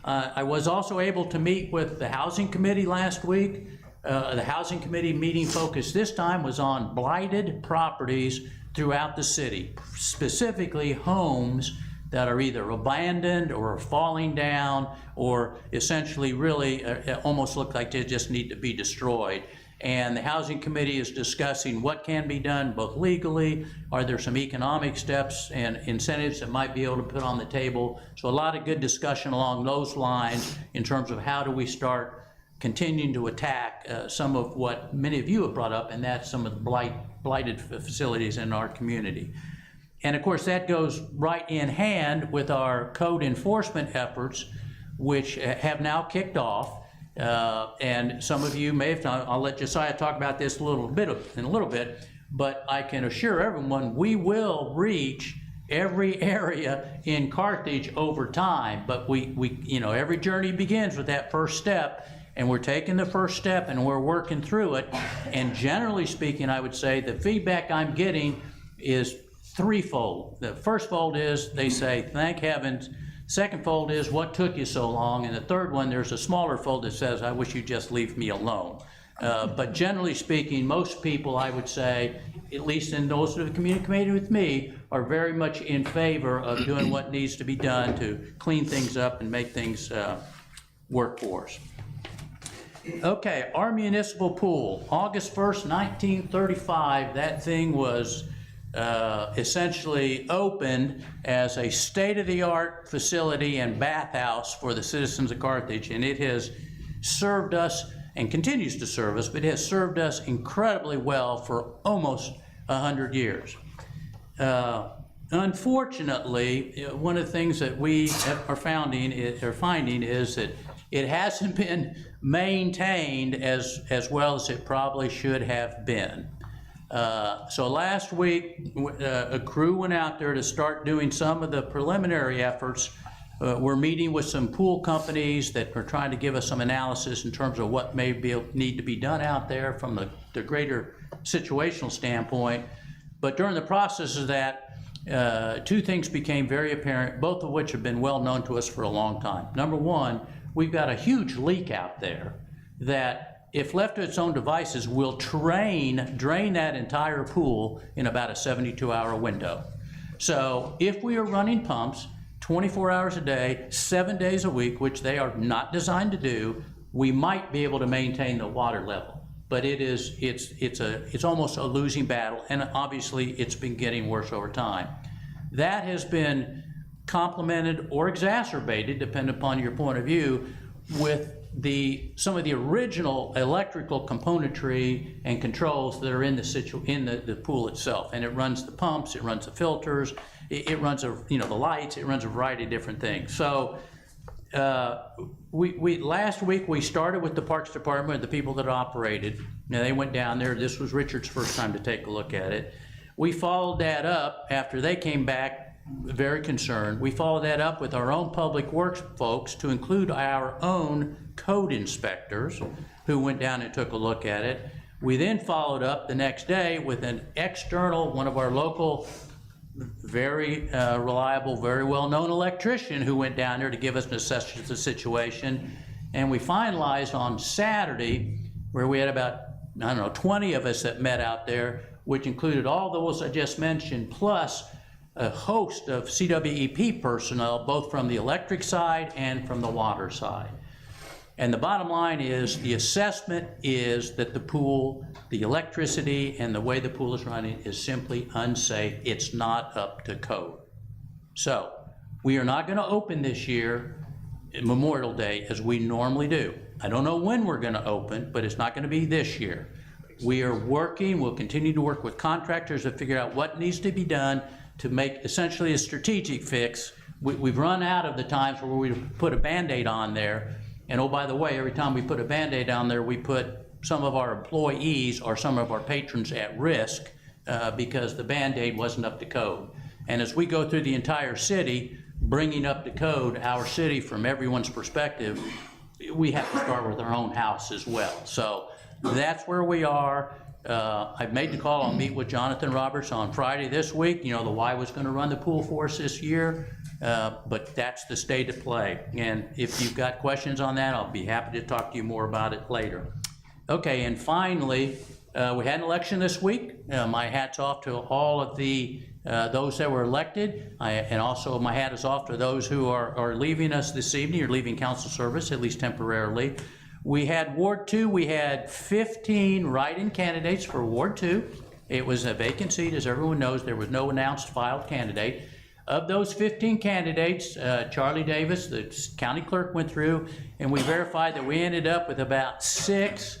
I was also able to meet with the Housing Committee last week. The Housing Committee meeting focus this time was on blighted properties throughout the city, specifically homes that are either abandoned or falling down, or essentially really almost look like they just need to be destroyed. And the Housing Committee is discussing what can be done both legally. Are there some economic steps and incentives that might be able to put on the table? So a lot of good discussion along those lines in terms of how do we start continuing to attack some of what many of you have brought up, and that's some of the blighted facilities in our community. And of course, that goes right in hand with our code enforcement efforts, which have now kicked off. And some of you may have, I'll let Josiah talk about this in a little bit, but I can assure everyone we will reach every area in Carthage over time. But we every journey begins with that first step, and we're taking the first step and we're working through it. And generally speaking, I would say the feedback I'm getting is threefold. The first fold is they say, thank heavens. Second fold is, what took you so long? And the third one, there's a smaller fold that says, I wish you'd just leave me alone. But generally speaking, most people, I would say, at least in those that have communicated with me, are very much in favor of doing what needs to be done to clean things up and make things work for us. Okay, our municipal pool, August 1st, 1935, that thing was essentially opened as a state-of-the-art facility and bathhouse for the citizens of Carthage, and it has served us and continues to serve us, but it has served us incredibly well for almost 100 years. Unfortunately, one of the things that we are finding is that it hasn't been maintained as well as it probably should have been. So last week, a crew went out there to start doing some of the preliminary efforts. We're meeting with some pool companies that are trying to give us some analysis in terms of what may need to be done out there from the greater situational standpoint. But during the process of that, two things became very apparent, both of which have been well known to us for a long time. Number one, we've got a huge leak out there that, if left to its own devices, will drain that entire pool in about a 72-hour window. So if we are running pumps 24 hours a day, 7 days a week, which they are not designed to do, we might be able to maintain the water level. But it's almost a losing battle, and obviously it's been getting worse over time. That has been complemented or exacerbated, depending upon your point of view, with some of the original electrical componentry and controls that are in the pool itself, and it runs the pumps, it runs the filters, it runs the lights, it runs a variety of different things. So last week we started with the Parks Department, the people that operated. Now they went down there. This was Richard's first time to take a look at it. We followed that up after they came back very concerned. We followed that up with our own public works folks, to include our own code inspectors who went down and took a look at it. We then followed up the next day with an external, one of our local, very reliable, very well-known electrician who went down there to give us an assessment of the situation. And we finalized on Saturday, where we had about, 20 of us that met out there, which included all those I just mentioned, plus a host of CWEP personnel, both from the electric side and from the water side. And the bottom line is, the assessment is that the pool, the electricity, and the way the pool is running is simply unsafe. It's not up to code. So, we are not gonna open this year, Memorial Day, as we normally do. I don't know when we're gonna open, but it's not gonna be this year. We are working, we'll continue to work with contractors to figure out what needs to be done to make essentially a strategic fix. We've run out of the times where we put a Band-Aid on there. And oh, by the way, every time we put a Band-Aid on there, we put some of our employees or some of our patrons at risk because the Band-Aid wasn't up to code. And as we go through the entire city, bringing up to code our city from everyone's perspective, we have to start with our own house as well. So that's where we are. I've made the call. I'll meet with Jonathan Roberts on Friday this week. You know, the Y was going to run the pool for us this year, but that's the state of play. And if you've got questions on that, I'll be happy to talk to you more about it later. Okay, and finally, we had an election this week. My hat's off to all of the those that were elected, and also my hat is off to those who are leaving us this evening or leaving council service, at least temporarily. We had Ward 2, we had 15 write-in candidates for Ward 2. It was a vacant seat, as everyone knows. There was no announced filed candidate. Of those 15 candidates, Charlie Davis, the county clerk, went through, and we verified that we ended up with about 6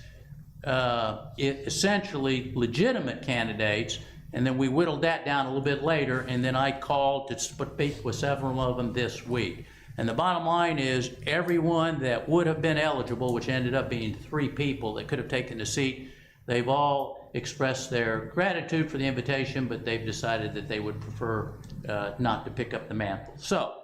essentially legitimate candidates, and then we whittled that down a little bit later, and then I called to speak with several of them this week. And the bottom line is, everyone that would have been eligible, which ended up being 3 people that could have taken the seat, they've all expressed their gratitude for the invitation, but they've decided that they would prefer not to pick up the mantle. So,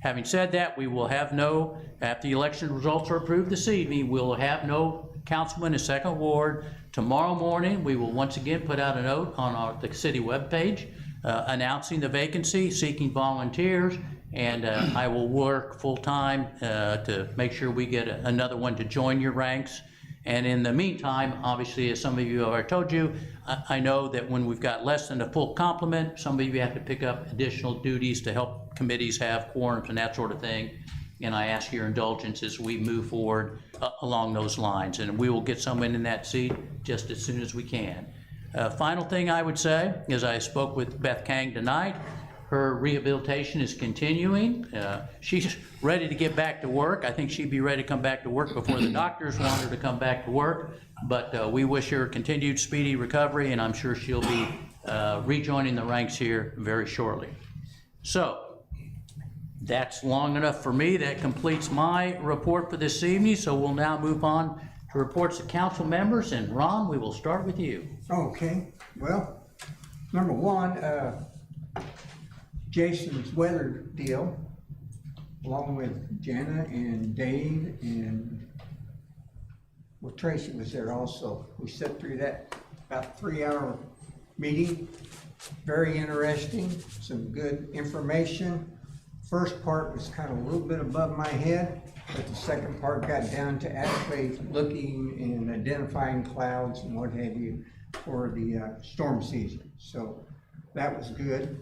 having said that, we will have no, after the election results are approved this evening, we'll have no councilman in 2nd Ward. Tomorrow morning, we will once again put out a note on the city webpage announcing the vacancy, seeking volunteers, and I will work full-time to make sure we get another one to join your ranks. And in the meantime, obviously, as some of you have already told you, I know that when we've got less than a full complement, some of you have to pick up additional duties to help committees have quorums and that sort of thing. And I ask your indulgence as we move forward along those lines. And we will get someone in that seat just as soon as we can. Final thing I would say is I spoke with Beth Kang tonight. Her rehabilitation is continuing. She's ready to get back to work. I think she'd be ready to come back to work before the doctors want her to come back to work. But we wish her continued speedy recovery, and I'm sure she'll be rejoining the ranks here very shortly. So, that's long enough for me. That completes my report for this evening. So we'll now move on to reports of council members. And Ron, we will start with you. Okay, well, number one, Jason's weather deal, along with Jana and Dave and, well, Tracy was there also. We sat through that about 3-hour meeting. Very interesting, some good information. First part was kind of a little bit above my head, but the second part got down to actually looking and identifying clouds and what have you for the storm season. So that was good.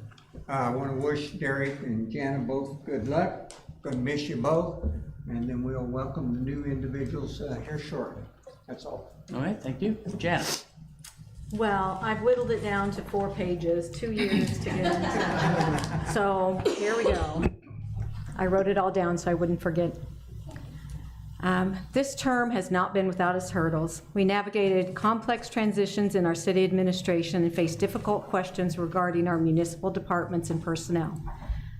I want to wish Derek and Jana both good luck. Going to miss you both, and then we'll welcome the new individuals here shortly. That's all. All right, thank you. Jana. Well, I've whittled it down to 4 pages, 2 years to get into. So here we go. I wrote it all down so I wouldn't forget. This term has not been without its hurdles. We navigated complex transitions in our city administration and faced difficult questions regarding our municipal departments and personnel.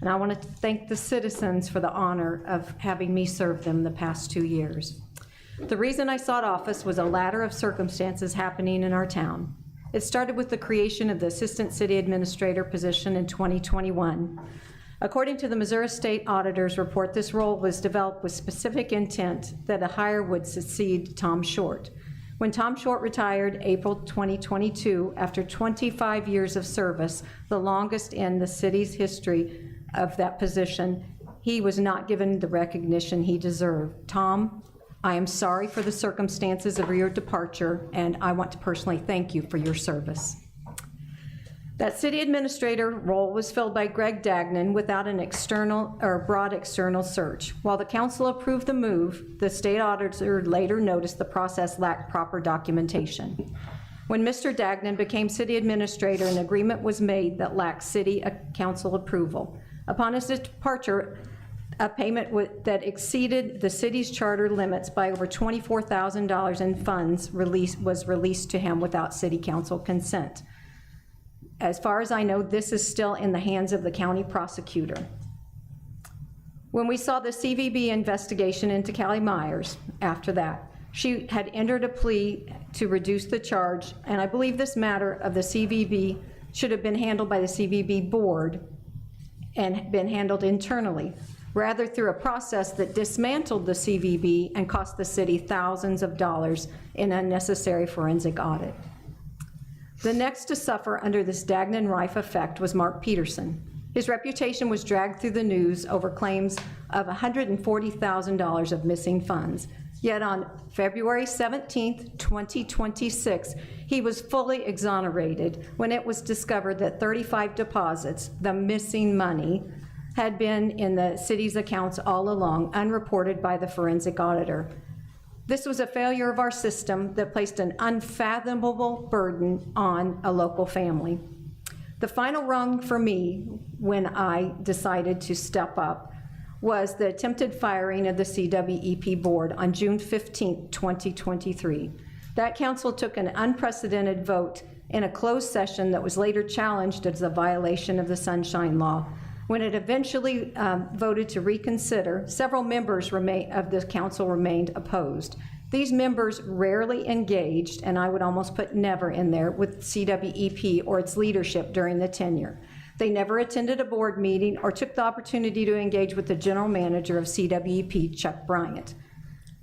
And I want to thank the citizens for the honor of having me serve them the past 2 years. The reason I sought office was a ladder of circumstances happening in our town. It started with the creation of the Assistant City Administrator position in 2021. According to the Missouri State Auditor's report, this role was developed with specific intent that a hire would succeed Tom Short. When Tom Short retired April 2022, after 25 years of service, the longest in the city's history of that position, he was not given the recognition he deserved. Tom, I am sorry for the circumstances of your departure, and I want to personally thank you for your service. That city administrator role was filled by Greg Dagnan without an external or broad external search. While the council approved the move, the state auditor later noticed the process lacked proper documentation. When Mr. Dagnan became city administrator, an agreement was made that lacked city council approval. Upon his departure, a payment that exceeded the city's charter limits by over $24,000 in funds was released to him without city council consent. As far as I know, this is still in the hands of the county prosecutor. When we saw the CVB investigation into Callie Myers after that, she had entered a plea to reduce the charge, and I believe this matter of the CVB should have been handled by the CVB board and been handled internally, rather through a process that dismantled the CVB and cost the city thousands of dollars in unnecessary forensic audit. The next to suffer under this Dagnan-Rife effect was Mark Peterson. His reputation was dragged through the news over claims of $140,000 of missing funds. Yet on February 17th, 2026, he was fully exonerated when it was discovered that 35 deposits, the missing money, had been in the city's accounts all along, unreported by the forensic auditor. This was a failure of our system that placed an unfathomable burden on a local family. The final rung for me when I decided to step up was the attempted firing of the CWEP board on June 15, 2023. That council took an unprecedented vote in a closed session that was later challenged as a violation of the Sunshine Law. When it eventually voted to reconsider, several members of the council remained opposed. These members rarely engaged, and I would almost put never in there, with CWEP or its leadership during the tenure. They never attended a board meeting or took the opportunity to engage with the general manager of CWEP, Chuck Bryant.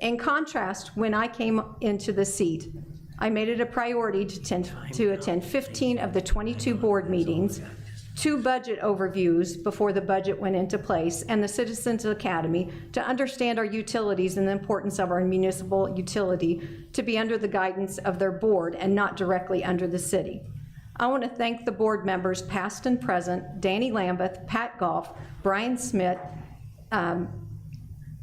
In contrast, when I came into the seat, I made it a priority to attend 15 of the 22 board meetings, 2 budget overviews before the budget went into place, and the Citizens Academy to understand our utilities and the importance of our municipal utility to be under the guidance of their board and not directly under the city. I want to thank the board members, past and present, Danny Lambeth, Pat Goff, Brian Smith, Ron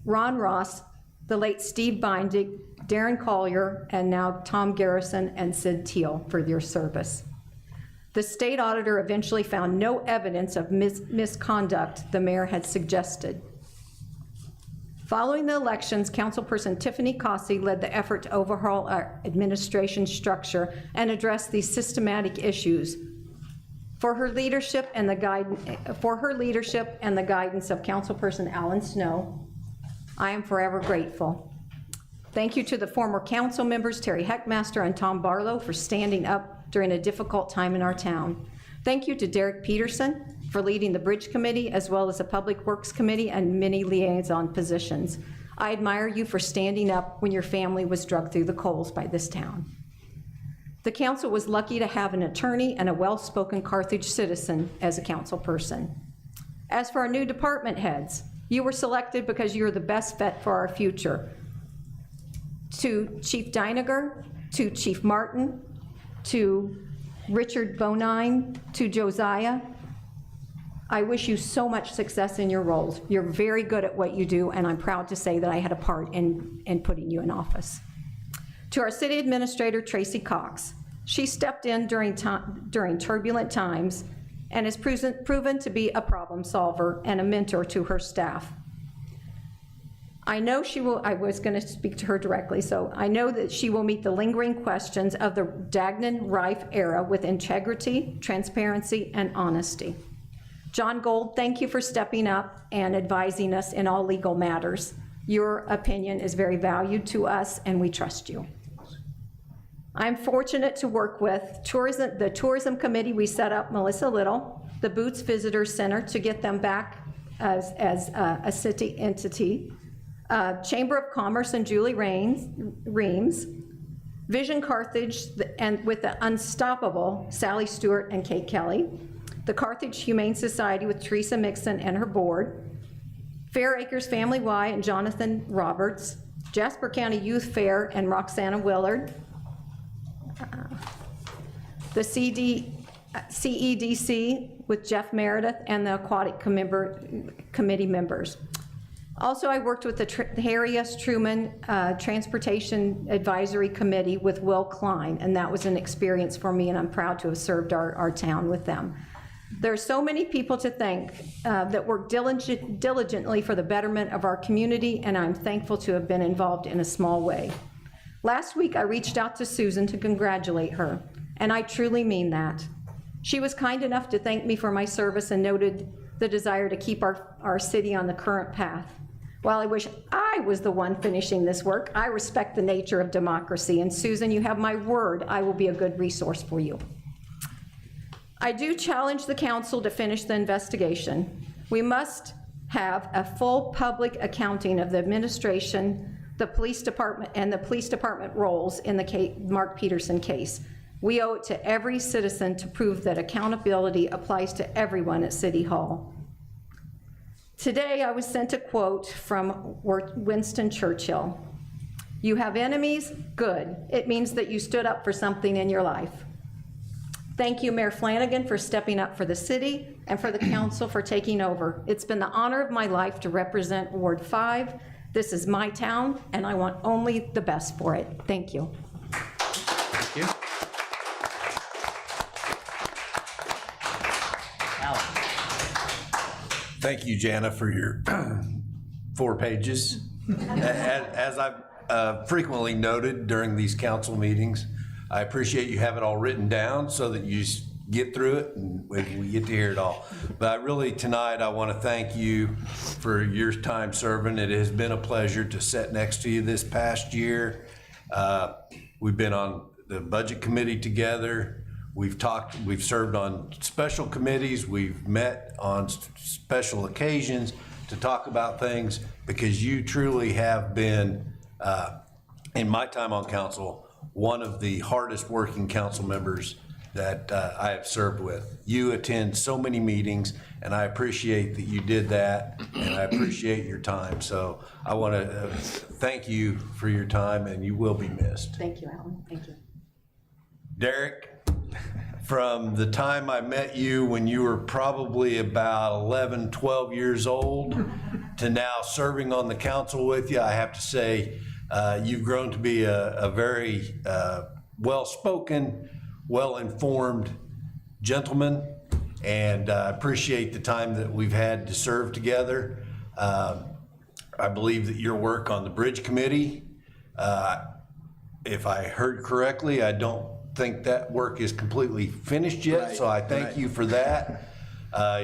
Ross, the late Steve Bindig, Darren Collier, and now Tom Garrison and Sid Teal for their service. The state auditor eventually found no evidence of misconduct the mayor had suggested. Following the elections, Councilperson Tiffany Cossey led the effort to overhaul our administration structure and address these systematic issues. For her leadership and the guidance of Councilperson Alan Snow, I am forever grateful. Thank you to the former council members, Terry Heckmaster and Tom Barlow, for standing up during a difficult time in our town. Thank you to Derek Peterson for leading the Bridge Committee, as well as the Public Works Committee and many liaison positions. I admire you for standing up when your family was dragged through the coals by this town. The council was lucky to have an attorney and a well-spoken Carthage citizen as a council person. As for our new department heads, you were selected because you're the best fit for our future. To Chief Deiniger, to Chief Martin, to Richard Bonine, to Josiah, I wish you so much success in your roles. You're very good at what you do, and I'm proud to say that I had a part in putting you in office. To our city administrator, Tracy Cox, she stepped in during turbulent times and has proven to be a problem solver and a mentor to her staff. I know she will, I was going to speak to her directly, so I know that she will meet the lingering questions of the Dagnan-Rife era with integrity, transparency, and honesty. John Gold, thank you for stepping up and advising us in all legal matters. Your opinion is very valued to us, and we trust you. I'm fortunate to work with the tourism committee we set up, Melissa Little, the Boots Visitor Center to get them back as a city entity, Chamber of Commerce and Julie Reams, Vision Carthage, and with the unstoppable Sally Stewart and Kate Kelly, the Carthage Humane Society with Teresa Mixon and her board, Fair Acres Family Y and Jonathan Roberts, Jasper County Youth Fair and Roxana Willard, the CEDC with Jeff Meredith and the Aquatic Committee members. Also, I worked with the Harry S. Truman Transportation Advisory Committee with Will Klein, and that was an experience for me, and I'm proud to have served our town with them. There are so many people to thank that work diligently for the betterment of our community, and I'm thankful to have been involved in a small way. Last week, I reached out to Susan to congratulate her, and I truly mean that. She was kind enough to thank me for my service and noted the desire to keep our city on the current path. While I wish I was the one finishing this work, I respect the nature of democracy, and Susan, you have my word, I will be a good resource for you. I do challenge the council to finish the investigation. We must have a full public accounting of the administration, the police department, and the police department roles in the Mark Peterson case. We owe it to every citizen to prove that accountability applies to everyone at City Hall. Today, I was sent a quote from Winston Churchill. "You have enemies? Good. It means that you stood up for something in your life." Thank you, Mayor Flanagan, for stepping up for the city and for the council for taking over. It's been the honor of my life to represent Ward 5. This is my town, and I want only the best for it. Thank you. Thank you. Alan. Thank you, Jana, for your 4 pages. As I've frequently noted during these council meetings, I appreciate you have it all written down so that you get through it and we get to hear it all. But tonight, I want to thank you for your time serving. It has been a pleasure to sit next to you this past year. We've been on the budget committee together. We've served on special committees. We've met on special occasions to talk about things because you truly have been, in my time on council, one of the hardest working council members that I have served with. You attend so many meetings, and I appreciate that you did that, and I appreciate your time. So I want to thank you for your time, and you will be missed. Thank you, Alan. Thank you. Derek, from the time I met you when you were probably about 11, 12 years old to now serving on the council with you, I have to say, you've grown to be a very well-spoken, well-informed gentleman, and I appreciate the time that we've had to serve together. I believe that your work on the Bridge Committee, if I heard correctly, I don't think that work is completely finished yet, Right, so I thank you for that.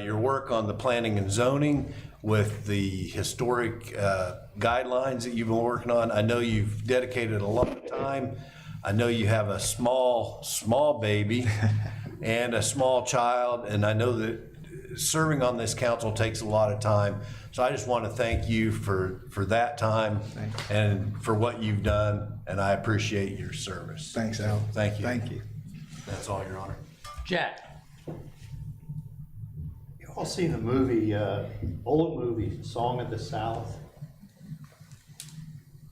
Your work on the planning and zoning with the historic guidelines that you've been working on. I know you've dedicated a lot of time. I know you have a small baby and a small child, and I know that serving on this council takes a lot of time. So I just want to thank you for that time and for what you've done, and I appreciate your service. Thanks, Al. Thank you. Thank you. That's all, Your Honor. Jack. You all seen the movie, old movie, Song of the South?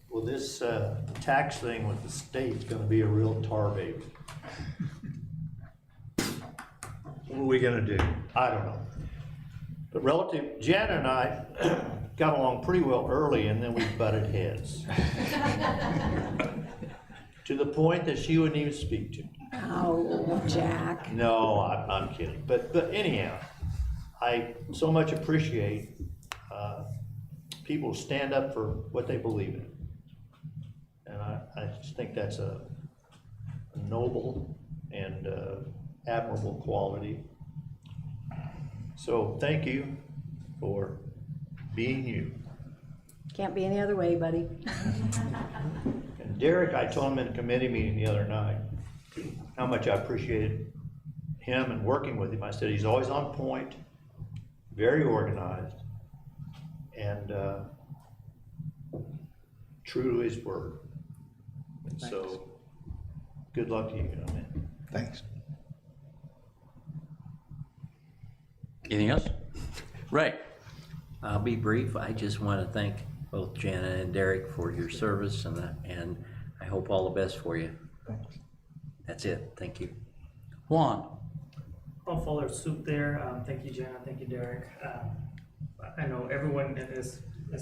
Well, this tax thing with the state's gonna be a real tar baby. What are we gonna do? I don't know. But Jana and I got along pretty well early, and then we butted heads. To the point that she wouldn't even speak to me. Oh, Jack. No, I'm kidding. But anyhow, I so much appreciate people who stand up for what they believe in. And I just think that's a noble and admirable quality. So thank you for being you. Can't be any other way, buddy. And Derek, I told him in a committee meeting the other night how much I appreciated him and working with him. I said he's always on point, very organized, and true to his word. And so Good luck to you, young man. Thanks. Anything else? Ray? I'll be brief. I just want to thank both Jana and Derek for your service, and I hope all the best for you. Thanks. That's it. Thank you. Juan? I'll follow suit there. Thank you, Jana. Thank you, Derek. I know everyone in this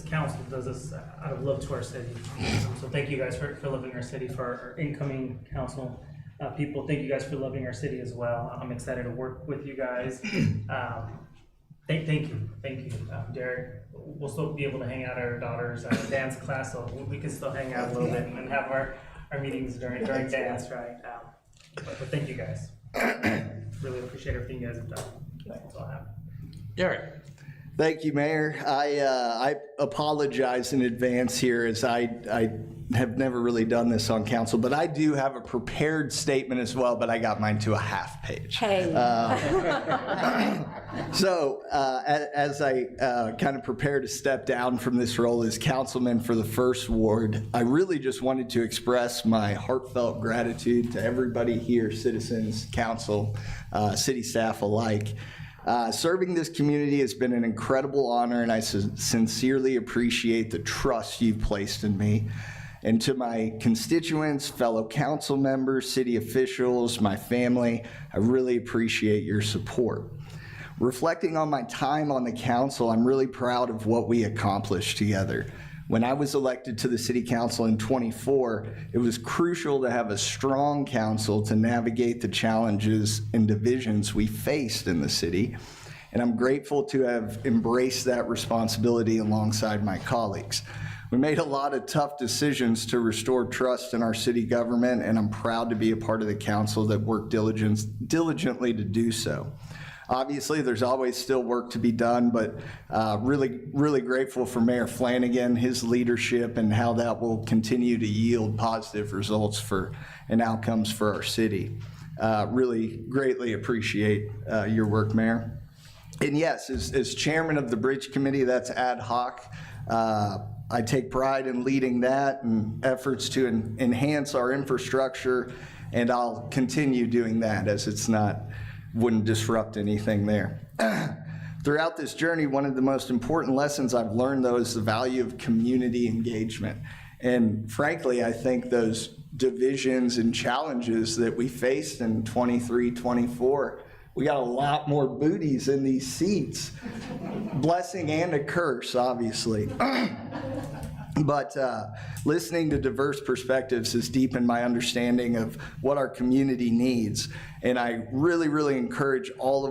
council does this out of love to our city. So thank you guys for loving our city. For our incoming council people, thank you guys for loving our city as well. I'm excited to work with you guys. Thank you, Derek. We'll still be able to hang out at our daughter's dance class, so we can still hang out a little bit and have our meetings during dance, right? But thank you guys. Really appreciate everything you guys have done. That's all I have. Derek? Thank you, Mayor. I apologize in advance here, as I have never really done this on council, but I do have a prepared statement as well, but I got mine to a half page. Hey. So as I kind of prepare to step down from this role as councilman for the First Ward, I really just wanted to express my heartfelt gratitude to everybody here, citizens, council, city staff alike. Serving this community has been an incredible honor, and I sincerely appreciate the trust you've placed in me. And to my constituents, fellow council members, city officials, my family, I really appreciate your support. Reflecting on my time on the council, I'm really proud of what we accomplished together. When I was elected to the city council in '24, it was crucial to have a strong council to navigate the challenges and divisions we faced in the city. And I'm grateful to have embraced that responsibility alongside my colleagues. We made a lot of tough decisions to restore trust in our city government, and I'm proud to be a part of the council that worked diligently to do so. Obviously, there's always still work to be done, but really grateful for Mayor Flanagan, his leadership, and how that will continue to yield positive results and outcomes for our city. Really greatly appreciate your work, Mayor. And yes, as chairman of the Bridge Committee, that's ad hoc. I take pride in leading that and efforts to enhance our infrastructure, and I'll continue doing that, as wouldn't disrupt anything there. Throughout this journey, one of the most important lessons I've learned, though, is the value of community engagement. And frankly, I think those divisions and challenges that we faced in '23, '24, we got a lot more booties in these seats. Blessing and a curse, obviously. But listening to diverse perspectives has deepened my understanding of what our community needs. And I really encourage all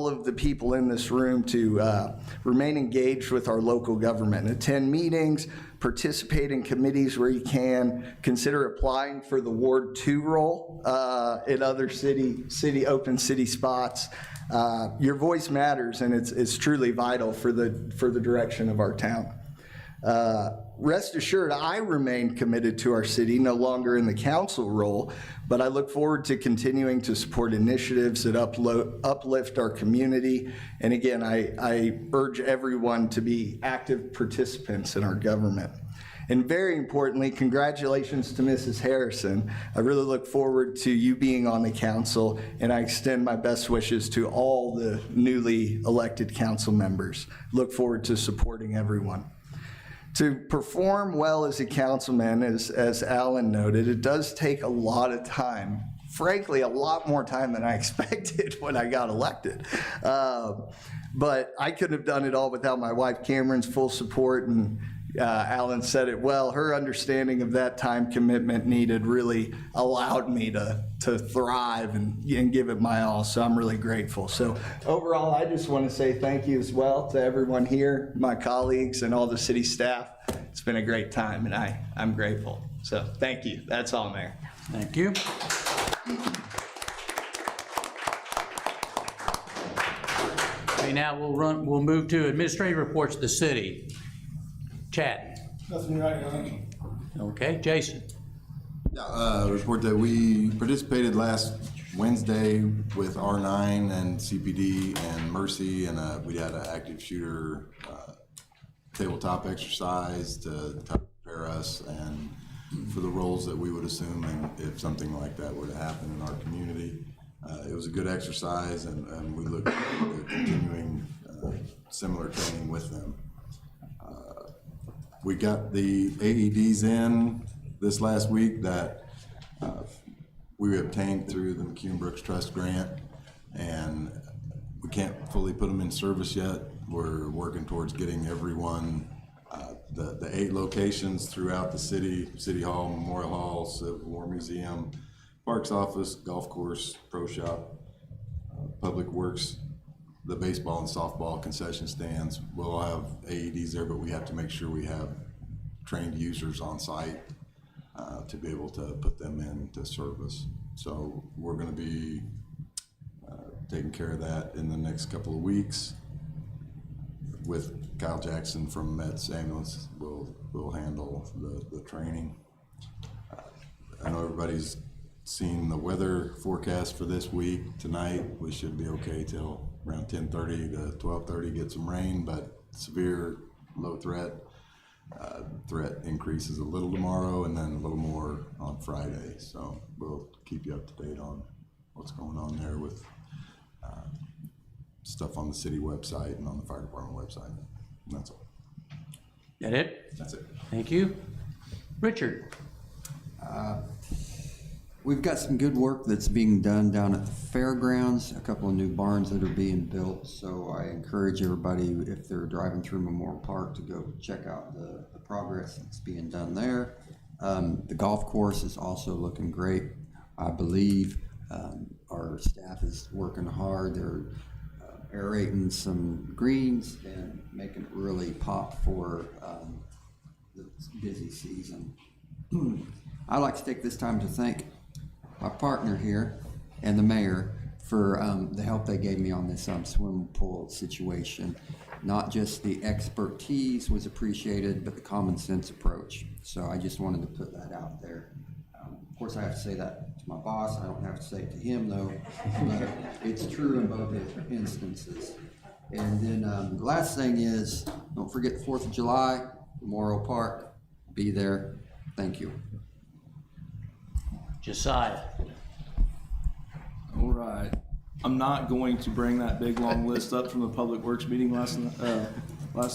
of the people in this room to remain engaged with our local government, attend meetings, participate in committees where you can, consider applying for the Ward 2 role in other open city spots. Your voice matters, and it's truly vital for the direction of our town. Rest assured, I remain committed to our city, no longer in the council role, but I look forward to continuing to support initiatives that uplift our community. And again, I urge everyone to be active participants in our government. And very importantly, congratulations to Mrs. Harrison. I really look forward to you being on the council, and I extend my best wishes to all the newly elected council members. Look forward to supporting everyone. To perform well as a councilman, as Alan noted, it does take a lot of time. Frankly, a lot more time than I expected when I got elected. But I couldn't have done it all without my wife Cameron's full support, and Alan said it well. Her understanding of that time commitment needed really allowed me to thrive and give it my all, so I'm really grateful. So overall, I just want to say thank you as well to everyone here, my colleagues, and all the city staff. It's been a great time, and I'm grateful. So thank you. That's all, Mayor. Thank you. Okay, now we'll move to administrative reports of the city. Chad. Nothing right on. Okay, Jason. Report that we participated last Wednesday with R9 and CPD and Mercy, and we had an active shooter tabletop exercise to prepare us, and for the roles that we would assume and if something like that were to happen in our community. It was a good exercise, and we look forward to continuing similar training with them. We got the AEDs in this last week that we obtained through the McCune Brooks Trust grant, and we can't fully put them in service yet. We're working towards getting everyone, the 8 locations throughout the City Hall, Memorial Hall, Civil War Museum, Parks Office, Golf Course, Pro Shop, Public Works, the baseball and softball concession stands. We'll have AEDs there, but we have to make sure we have trained users on site to be able to put them into service. So we're gonna be taking care of that in the next couple of weeks with Kyle Jackson from Met's Ambulance. We'll handle the training. I know everybody's seen the weather forecast for this week. Tonight, we should be okay till around 10:30 to 12:30, get some rain, but severe low threat. Threat increases a little tomorrow and then a little more on Friday. So we'll keep you up to date on what's going on there with stuff on the city website and on the fire department website. And that's all. That it? That's it. Thank you. Richard? We've got some good work that's being done down at the fairgrounds, a couple of new barns that are being built. So I encourage everybody, if they're driving through Memorial Park, to go check out the progress that's being done there. The golf course is also looking great. I believe our staff is working hard. They're aerating some greens and making it really pop for the busy season. I'd like to take this time to thank my partner here and the mayor for the help they gave me on this swimming pool situation. Not just the expertise was appreciated, but the common sense approach. So I just wanted to put that out there. Of course, I have to say that to my boss. I don't have to say it to him, though. But it's true in both instances. And then the last thing is, don't forget the 4th of July, Memorial Park. Be there. Thank you. Josiah? All right. I'm not going to bring that big long list up from the Public Works meeting last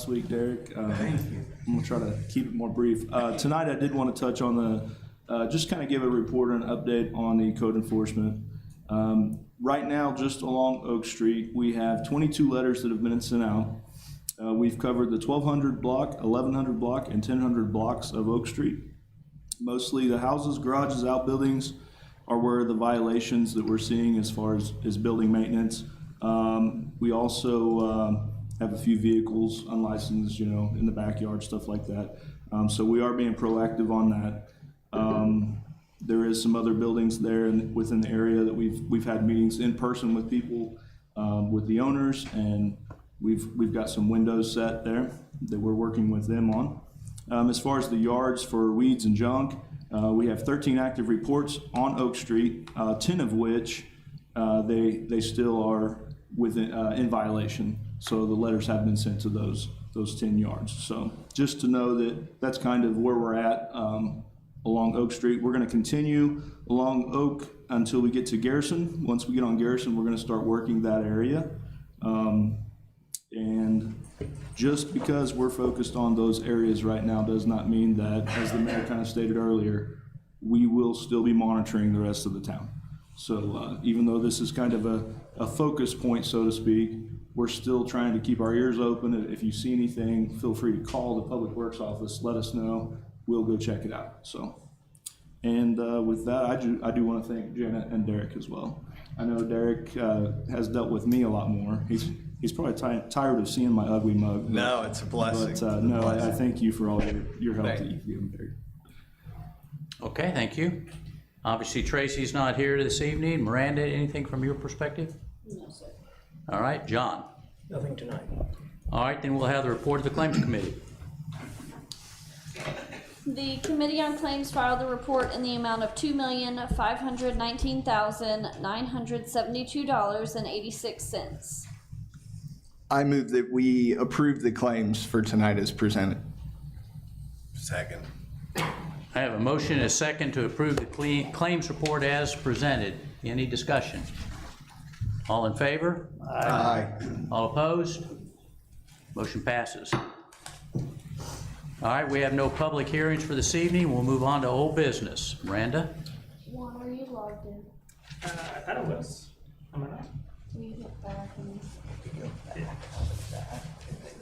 week, Derek. Thank you. I'm gonna try to keep it more brief. Tonight, I did want to touch on just kind of give a report and update on the code enforcement. Right now, just along Oak Street, we have 22 letters that have been sent out. We've covered the 1200 block, 1100 block, and 1000 blocks of Oak Street. Mostly the houses, garages, outbuildings are where the violations that we're seeing as far as building maintenance. We also have a few vehicles unlicensed, in the backyard, stuff like that. So we are being proactive on that. There is some other buildings there within the area that we've had meetings in person with people, with the owners, and we've got some windows set there that we're working with them on. As far as the yards for weeds and junk, we have 13 active reports on Oak Street, 10 of which they still are in violation. So the letters have been sent to those 10 yards. So just to know that that's kind of where we're at along Oak Street. We're going to continue along Oak until we get to Garrison. Once we get on Garrison, we're going to start working that area. And just because we're focused on those areas right now does not mean that, as the mayor kind of stated earlier, we will still be monitoring the rest of the town. So even though this is kind of a focus point, so to speak, we're still trying to keep our ears open. If you see anything, feel free to call the Public Works office, let us know. We'll go check it out. So, and with that, I do want to thank Janet and Derek as well. I know Derek has dealt with me a lot more. He's probably tired of seeing my ugly mug. No, it's a blessing. But no, I thank you for all your help that you've given, Derek. Okay, thank you. Obviously, Tracy's not here this evening. Miranda, anything from your perspective? No, sir. All right, John? Nothing tonight. All right, then we'll have the report of the Claims Committee. The Committee on Claims filed a report in the amount of $2,519,972.86. I move that we approve the claims for tonight as presented. Second. I have a motion and a second to approve the claims report as presented. Any discussion? All in favor? Aye. All opposed? Motion passes. All right, we have no public hearings for this evening. We'll move on to old business. Miranda? Juan, are you logged in? I thought it was. Am I not? Can you hit back and?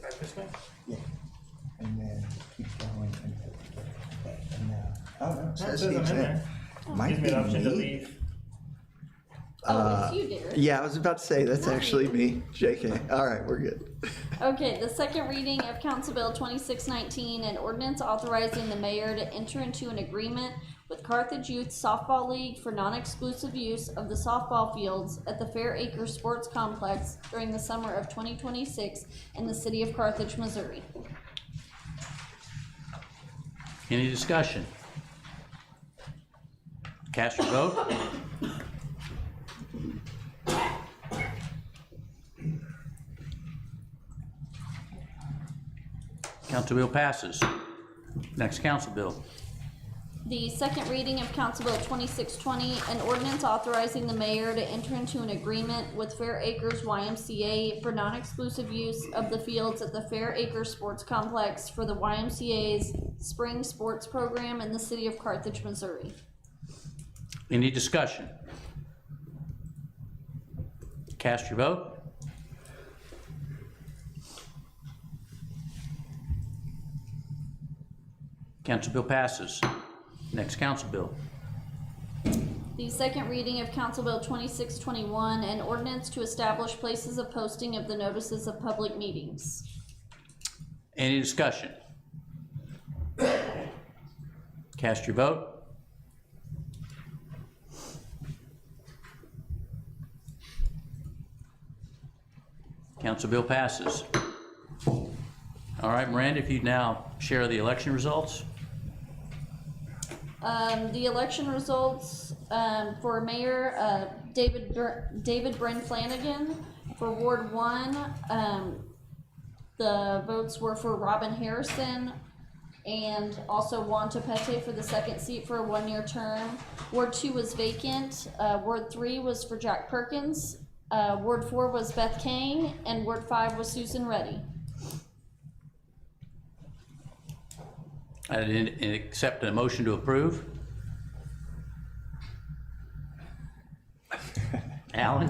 Back this way? Yeah. And then keep going. Oh, no, it says I'm in he's in. there. Might Gives me the be option to me. leave. Oh, it's you, Derek. Yeah, I was about to say, that's actually me. JK. All right, we're good. Okay, the second reading of Council Bill 2619, an ordinance authorizing the mayor to enter into an agreement with Carthage Youth Softball League for non-exclusive use of the softball fields at the Fair Acres Sports Complex during the summer of 2026 in the city of Carthage, Missouri. Any discussion? Cast your vote. Council bill passes. Next council bill. The second reading of Council Bill 2620, an ordinance authorizing the mayor to enter into an agreement with Fair Acres YMCA for non-exclusive use of the fields at the Fair Acres Sports Complex for the YMCA's spring sports program in the city of Carthage, Missouri. Any discussion? Cast your vote. Council bill passes. Next council bill. The second reading of Council Bill 2621, an ordinance to establish places of posting of the notices of public meetings. Any discussion? Cast your vote. Council bill passes. All right, Miranda, if you'd now share the election results. The election results for Mayor David Bren Flanagan. For Ward 1, the votes were for Robin Harrison and also Juan Topete for the second seat for a one-year term. Ward 2 was vacant. Ward 3 was for Jack Perkins. Ward 4 was Beth Kane, and Ward 5 was Susan Reddy. I didn't accept a motion to approve. Alan?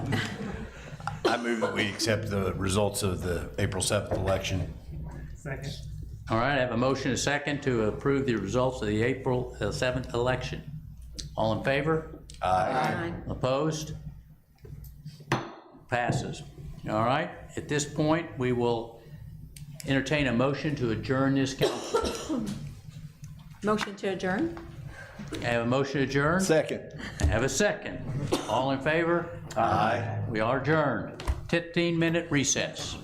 I move that we accept the results of the April 7th election. Second. All right, I have a motion and a second to approve the results of the April 7th election. All in favor? Aye. Opposed? Passes. All right, at this point, we will entertain a motion to adjourn this council. Motion to adjourn? I have a motion to adjourn. Second. I have a second. All in favor? Aye. We are adjourned. 15-minute recess.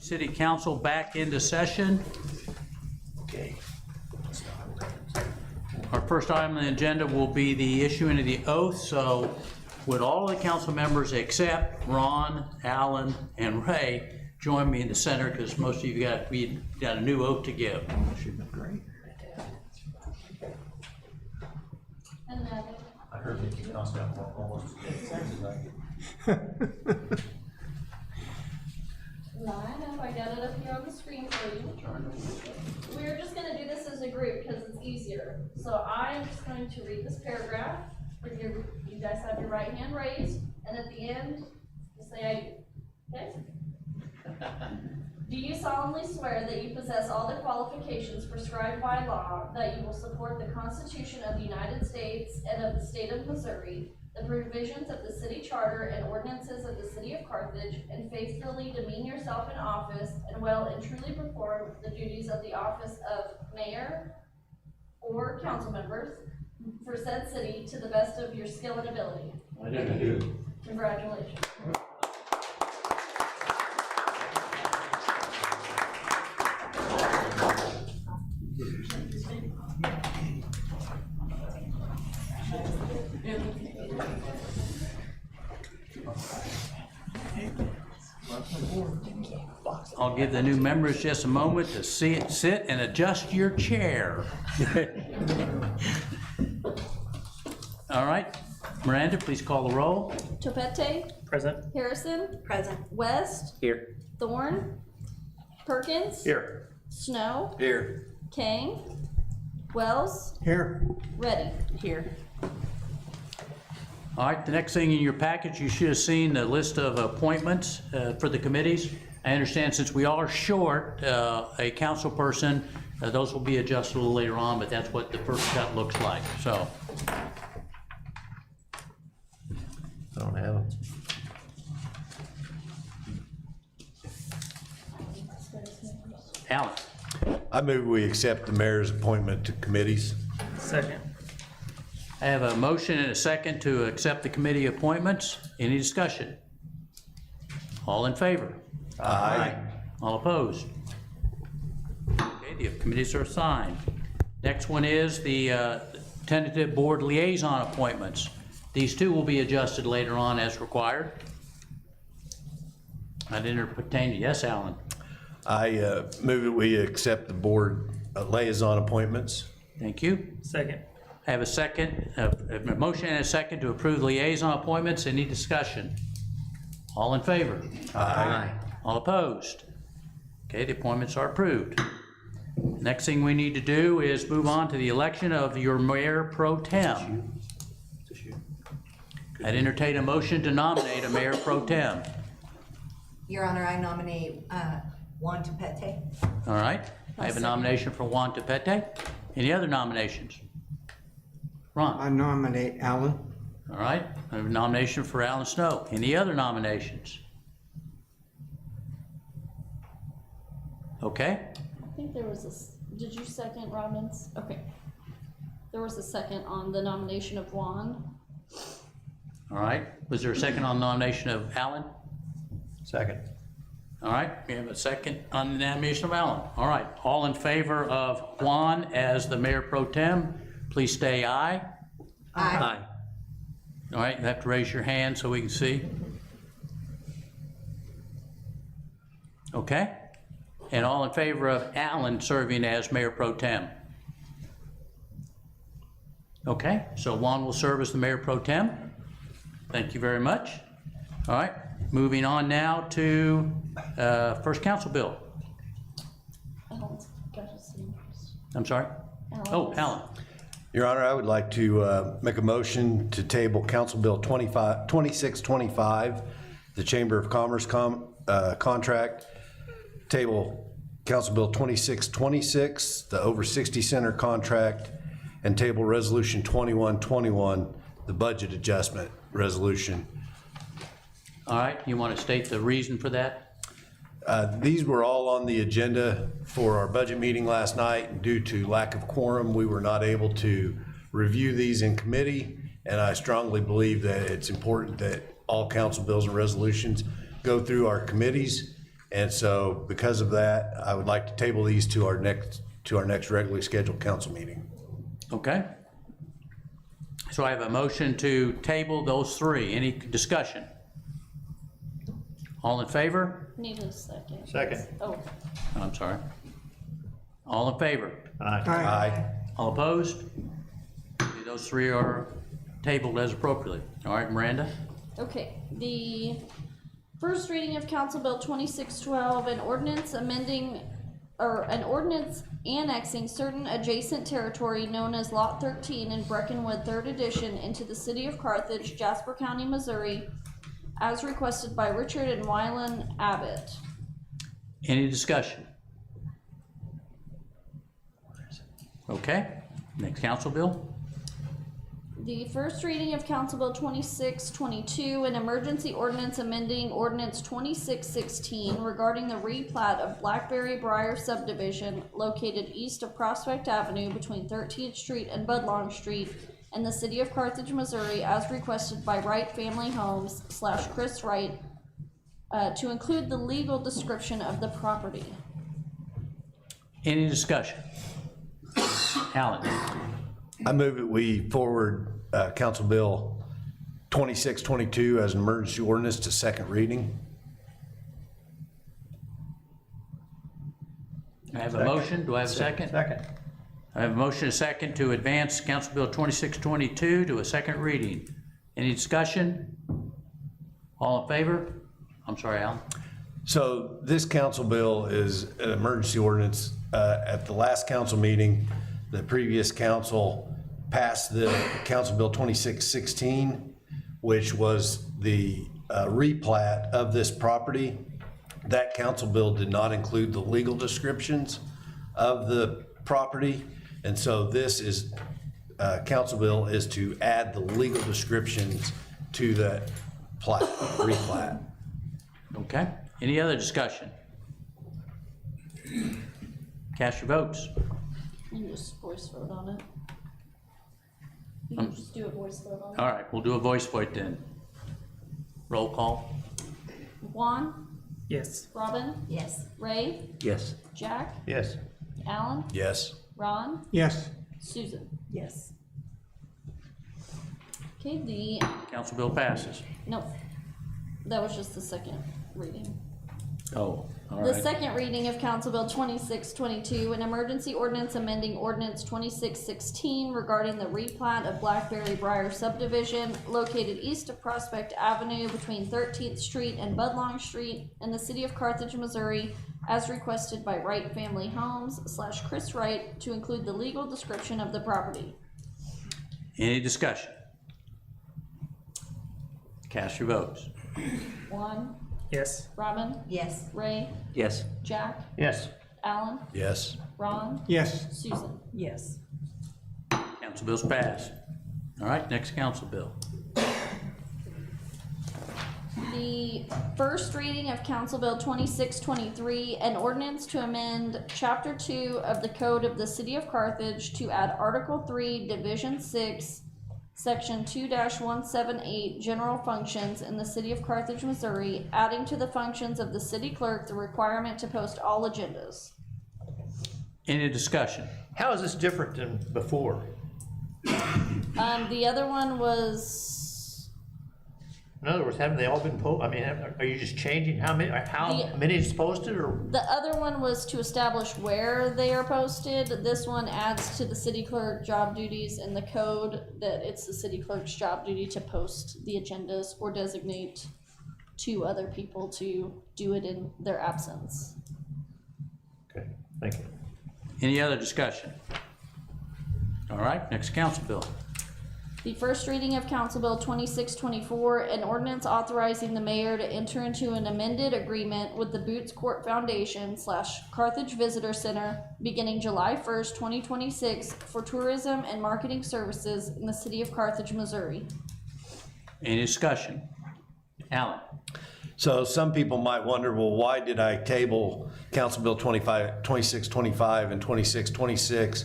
City Council back into session. Okay. Our first item on the agenda will be the issuing of the oath, so would all of the council members except Ron, Alan, and Ray join me in the center, because most of you got a new oath to give. Should be great. I heard that you guys got almost the same as I did. Line up, I got it up here on the screen for you. We're just gonna do this as a group because it's easier. So I'm just going to read this paragraph. You guys have your right hand raised, and at the end, you say, okay? Do you solemnly swear that you possess all the qualifications prescribed by law, that you will support the Constitution of the United States and of the state of Missouri, the provisions of the city charter and ordinances of the city of Carthage, and faithfully demean yourself in office and well and truly perform the duties of the office of mayor or council members for said city to the best of your skill and ability? I do. Congratulations. I'll give the new members just a moment to sit and adjust your chair. All right, Miranda, please call the roll. Topete, Present. Harrison. Present. West, Here. Thorne, Perkins. Here. Snow, Here. Kane, Wells, Here. Ready. Here. All right, the next thing in your package, you should have seen the list of appointments for the committees. I understand since we are short a council person, those will be adjusted a little later on, but that's what the first cut looks like, so. I don't have them. Alan, I move we accept the mayor's appointment to committees. Second. I have a motion and a second to accept the committee appointments. Any discussion? All in favor? Aye. All opposed? Okay, the committees are assigned. Next one is the tentative board liaison appointments. These two will be adjusted later on as required. I'd entertain, yes, Alan? I move that we accept the board liaison appointments. Thank you. Second. I have a second, a motion and a second to approve liaison appointments. Any discussion? All in favor? Aye. All opposed? Okay, the appointments are approved. Next thing we need to do is move on to the election of your mayor pro tem. I'd entertain a motion to nominate a mayor pro tem. Your Honor, I nominate Juan Topete. All right, I have a nomination for Juan Topete. Any other nominations? Ron? I nominate Alan. All right, I have a nomination for Alan Snow. Any other nominations? Okay, I think there was did you second Robbins? Okay. There was a second on the nomination of Juan. all right. Was there a second on the nomination of Alan? Second. All right, we have a second on the nomination of Alan. All right, all in favor of Juan as the mayor pro tem, please say aye. Aye. All right, you have to raise your hand so we can see. Okay, and all in favor of Alan serving as mayor pro tem? Okay, so Juan will serve as the mayor pro tem. Thank you very much. All right, moving on now to first council bill. Alan's got his name first. I'm sorry? Oh, Alan. Your Honor, I would like to make a motion to table Council Bill 2625, the Chamber of Commerce contract. Table Council Bill 2626, the Over 60 Center contract, and table Resolution 2121, the budget adjustment resolution. All right, you want to state the reason for that? These were all on the agenda for our budget meeting last night. Due to lack of quorum, we were not able to review these in committee, and I strongly believe that it's important that all council bills and resolutions go through our committees And so because of that, I would like to table these to our next regularly scheduled council meeting. Okay. So I have a motion to table those three. Any discussion? All in favor? Need a second. Second. Oh, I'm sorry. All in favor? Aye. All opposed? Okay, those three are tabled as appropriately. All right, Miranda? okay. The first reading of Council Bill 2612, an ordinance amending, or an ordinance annexing certain adjacent territory known as Lot 13 in Breckenwood 3rd Edition into the city of Carthage, Jasper County, Missouri, as requested by Richard and Wyland Abbott. Any discussion? Okay, next council bill? The first reading of Council Bill 2622, an emergency ordinance amending ordinance 2616 regarding the replat of Blackberry Briar subdivision located east of Prospect Avenue between 13th Street and Budlong Street in the city of Carthage, Missouri, as requested by Wright Family Homes / Chris Wright, to include the legal description of the property. Any discussion? Alan? I move that we forward Council Bill 2622 as an emergency ordinance to second reading. I have a motion. Do I have a second? Second. I have a motion and a second to advance Council Bill 2622 to a second reading. Any discussion? All in favor? I'm sorry, Alan. So this council bill is an emergency ordinance. At the last council meeting, the previous council passed the Council Bill 2616, which was the replat of this property. That council bill did not include the legal descriptions of the property. And so this is, council bill is to add the legal descriptions to that plat, replat. Okay. Any other discussion? Cast your votes. You can just voice vote on it. You can just do a voice vote on it. All right, we'll do a voice vote then. Roll call. Juan, Yes. Robin, Yes. Ray, Yes. Jack, Yes. Alan, Yes. Ron, Yes. Susan. Yes. Okay, the, Council bill passes. nope, that was just the second reading. Oh, all The right. second reading of Council Bill 2622, an emergency ordinance amending ordinance 2616 regarding the replat of Blackberry Briar subdivision located east of Prospect Avenue between 13th Street and Budlong Street in the city of Carthage, Missouri, as requested by Wright Family Homes / Chris Wright, to include the legal description of the property. Any discussion? Cast your votes. Juan, Yes. Robin, Yes. Ray, Yes. Jack, Yes. Alan, Yes. Ron, Yes. Susan. Yes. Council bill's passed. All right, next council bill. The first reading of Council Bill 2623, an ordinance to amend Chapter 2 of the Code of the City of Carthage to add Article 3, Division 6, Section 2-178, General Functions in the City of Carthage, Missouri, adding to the functions of the city clerk the requirement to post all agendas. Any discussion? How is this different than before? The other one was, In other words, haven't they all been I mean, are you just changing how many is posted, or? the other one was to establish where they are posted. This one adds to the city clerk job duties in the code that it's the city clerk's job duty to post the agendas or designate two other people to do it in their absence. Okay, thank you. Any other discussion? All right, next council bill. The first reading of Council Bill 2624, an ordinance authorizing the mayor to enter into an amended agreement with the Boots Court Foundation / Carthage Visitor Center beginning July 1st, 2026 for tourism and marketing services in the city of Carthage, Missouri. Any discussion? Alan? So some people might wonder, well, why did I table Council Bill 2625 and 2626?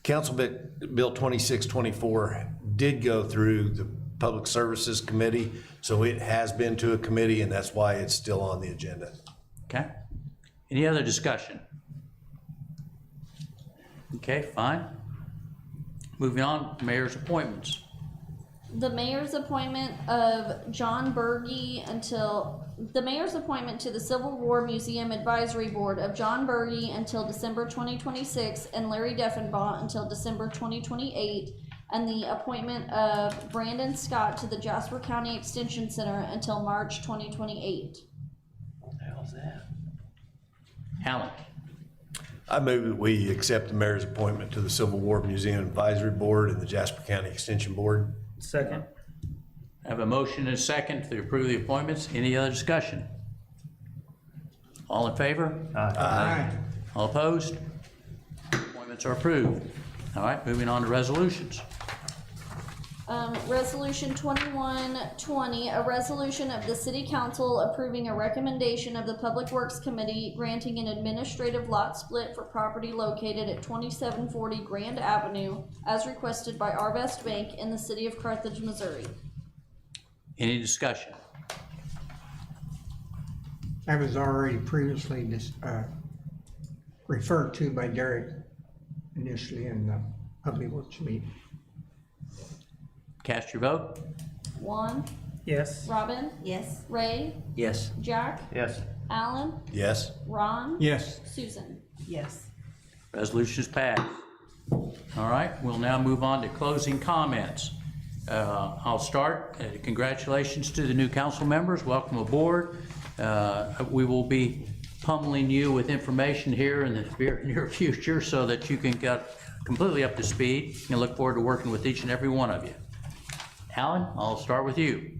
Council Bill 2624 did go through the Public Services Committee, so it has been to a committee, and that's why it's still on the agenda. Okay, Any other discussion? Okay, fine. Moving on, mayor's appointments. The mayor's appointment of John Berge the mayor's appointment to the Civil War Museum Advisory Board of John Berge until December 2026 and Larry Deffenbaugh until December 2028, and the appointment of Brandon Scott to the Jasper County Extension Center until March 2028. What the hell's that? Alan? I move that we accept the mayor's appointment to the Civil War Museum Advisory Board and the Jasper County Extension Board. Second. I have a motion and a second to approve the appointments. Any other discussion? All in favor? Aye. All opposed? Appointments are approved. All right, moving on to resolutions. Resolution 2120, a resolution of the City Council approving a recommendation of the Public Works Committee granting an administrative lot split for property located at 2740 Grand Avenue as requested by Arvest Bank in the city of Carthage, Missouri. Any discussion? That was already previously referred to by Derek initially in the Public Works meeting. Cast your vote. Juan, Yes. Robin, Yes. Ray, Yes. Jack, Yes. Alan, Yes. Ron, Yes. Susan. Yes. Resolution is passed. All right, we'll now move on to closing comments. I'll start. Congratulations to the new council members. Welcome aboard. We will be pummeling you with information here in the very near future so that you can get completely up to speed, and look forward to working with each and every one of you. Alan, I'll start with you.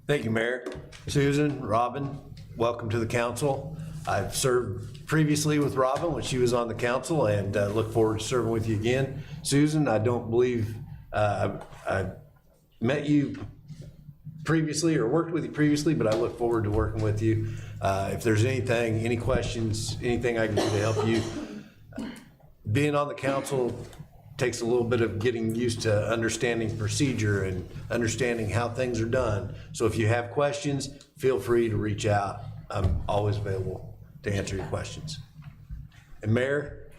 Thank you, Mayor. Susan, Robin, welcome to the council. I've served previously with Robin when she was on the council, and look forward to serving with you again. Susan, I don't believe I met you previously or worked with you previously, but I look forward to working with you. If there's anything, any questions, anything I can do to help you. Being on the council takes a little bit of getting used to understanding procedure and understanding how things are done. So if you have questions, feel free to reach out. I'm always available to answer your questions. And Mayor,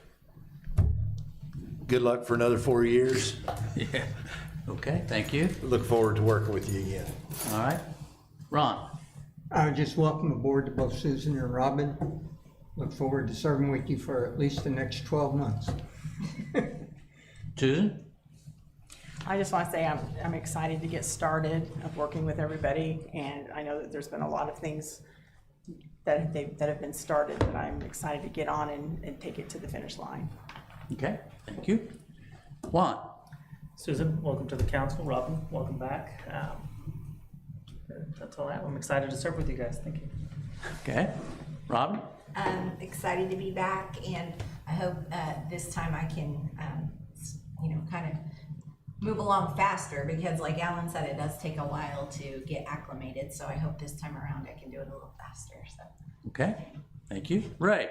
good luck for another 4 years. Yeah. Okay, thank you. Look forward to working with you again. All right. Ron? Just welcome aboard to both Susan and Robin. Look forward to serving with you for at least the next 12 months. Susan? I just want to say I'm excited to get started of working with everybody, and I know that there's been a lot of things that have been started that I'm excited to get on and take it to the finish line. Okay, thank you. Juan? Susan, welcome to the council. Robin, welcome back. That's all I have. I'm excited to serve with you guys. Thank you. Okay. Robin? I'm excited to be back, and I hope this time I can, kind of move along faster, because like Alan said, it does take a while to get acclimated, so I hope this time around I can do it a little faster, so. Okay, thank you. Ray?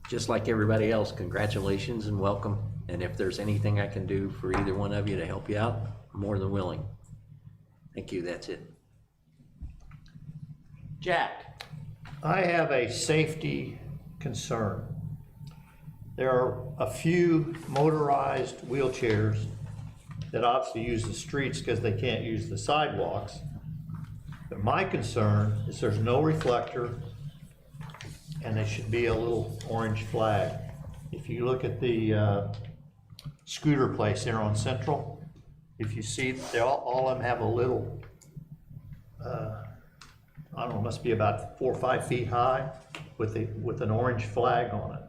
Just like everybody else, congratulations and welcome. And if there's anything I can do for either one of you to help you out, I'm more than willing. Thank you, that's it. Jack? I have a safety concern. There are a few motorized wheelchairs that obviously use the streets because they can't use the sidewalks. But my concern is there's no reflector, and there should be a little orange flag. If you look at the scooter place there on Central, if you see, all of them have a little, I don't know, must be about 4 or 5 feet high with an orange flag on it.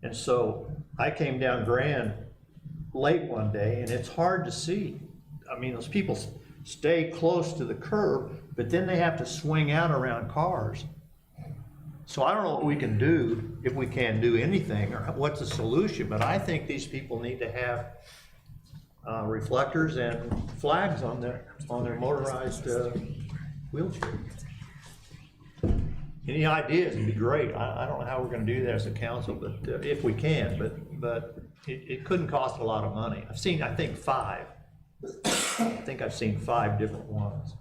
And so I came down Grand late one day, and it's hard to see. I mean, those people stay close to the curb, but then they have to swing out around cars. So I don't know what we can do, if we can do anything, or what's the solution, but I think these people need to have reflectors and flags on their motorized wheelchair. Any ideas would be great. I don't know how we're gonna do that as a council, but if we can, but it couldn't cost a lot of money. I've seen, I think, 5. I think I've seen 5 different ones.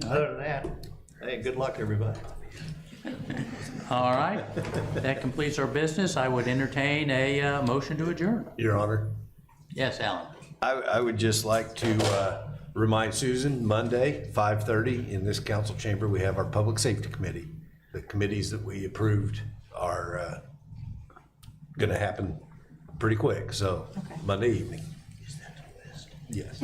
Other than that, Hey, good luck, everybody. All right, that completes our business. I would entertain a motion to adjourn. Your Honor. Yes, Alan. I would just like to remind Susan, Monday, 5:30, in this council chamber, we have our Public Safety Committee. The committees that we approved are going to happen pretty quick, so Monday evening. Yes.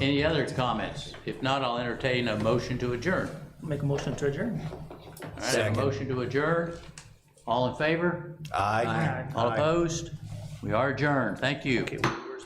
Any other comments? If not, I'll entertain a motion to adjourn. Make a motion to adjourn. All right, a Second. motion to adjourn. All in favor? Aye. All opposed? We are adjourned. Thank you.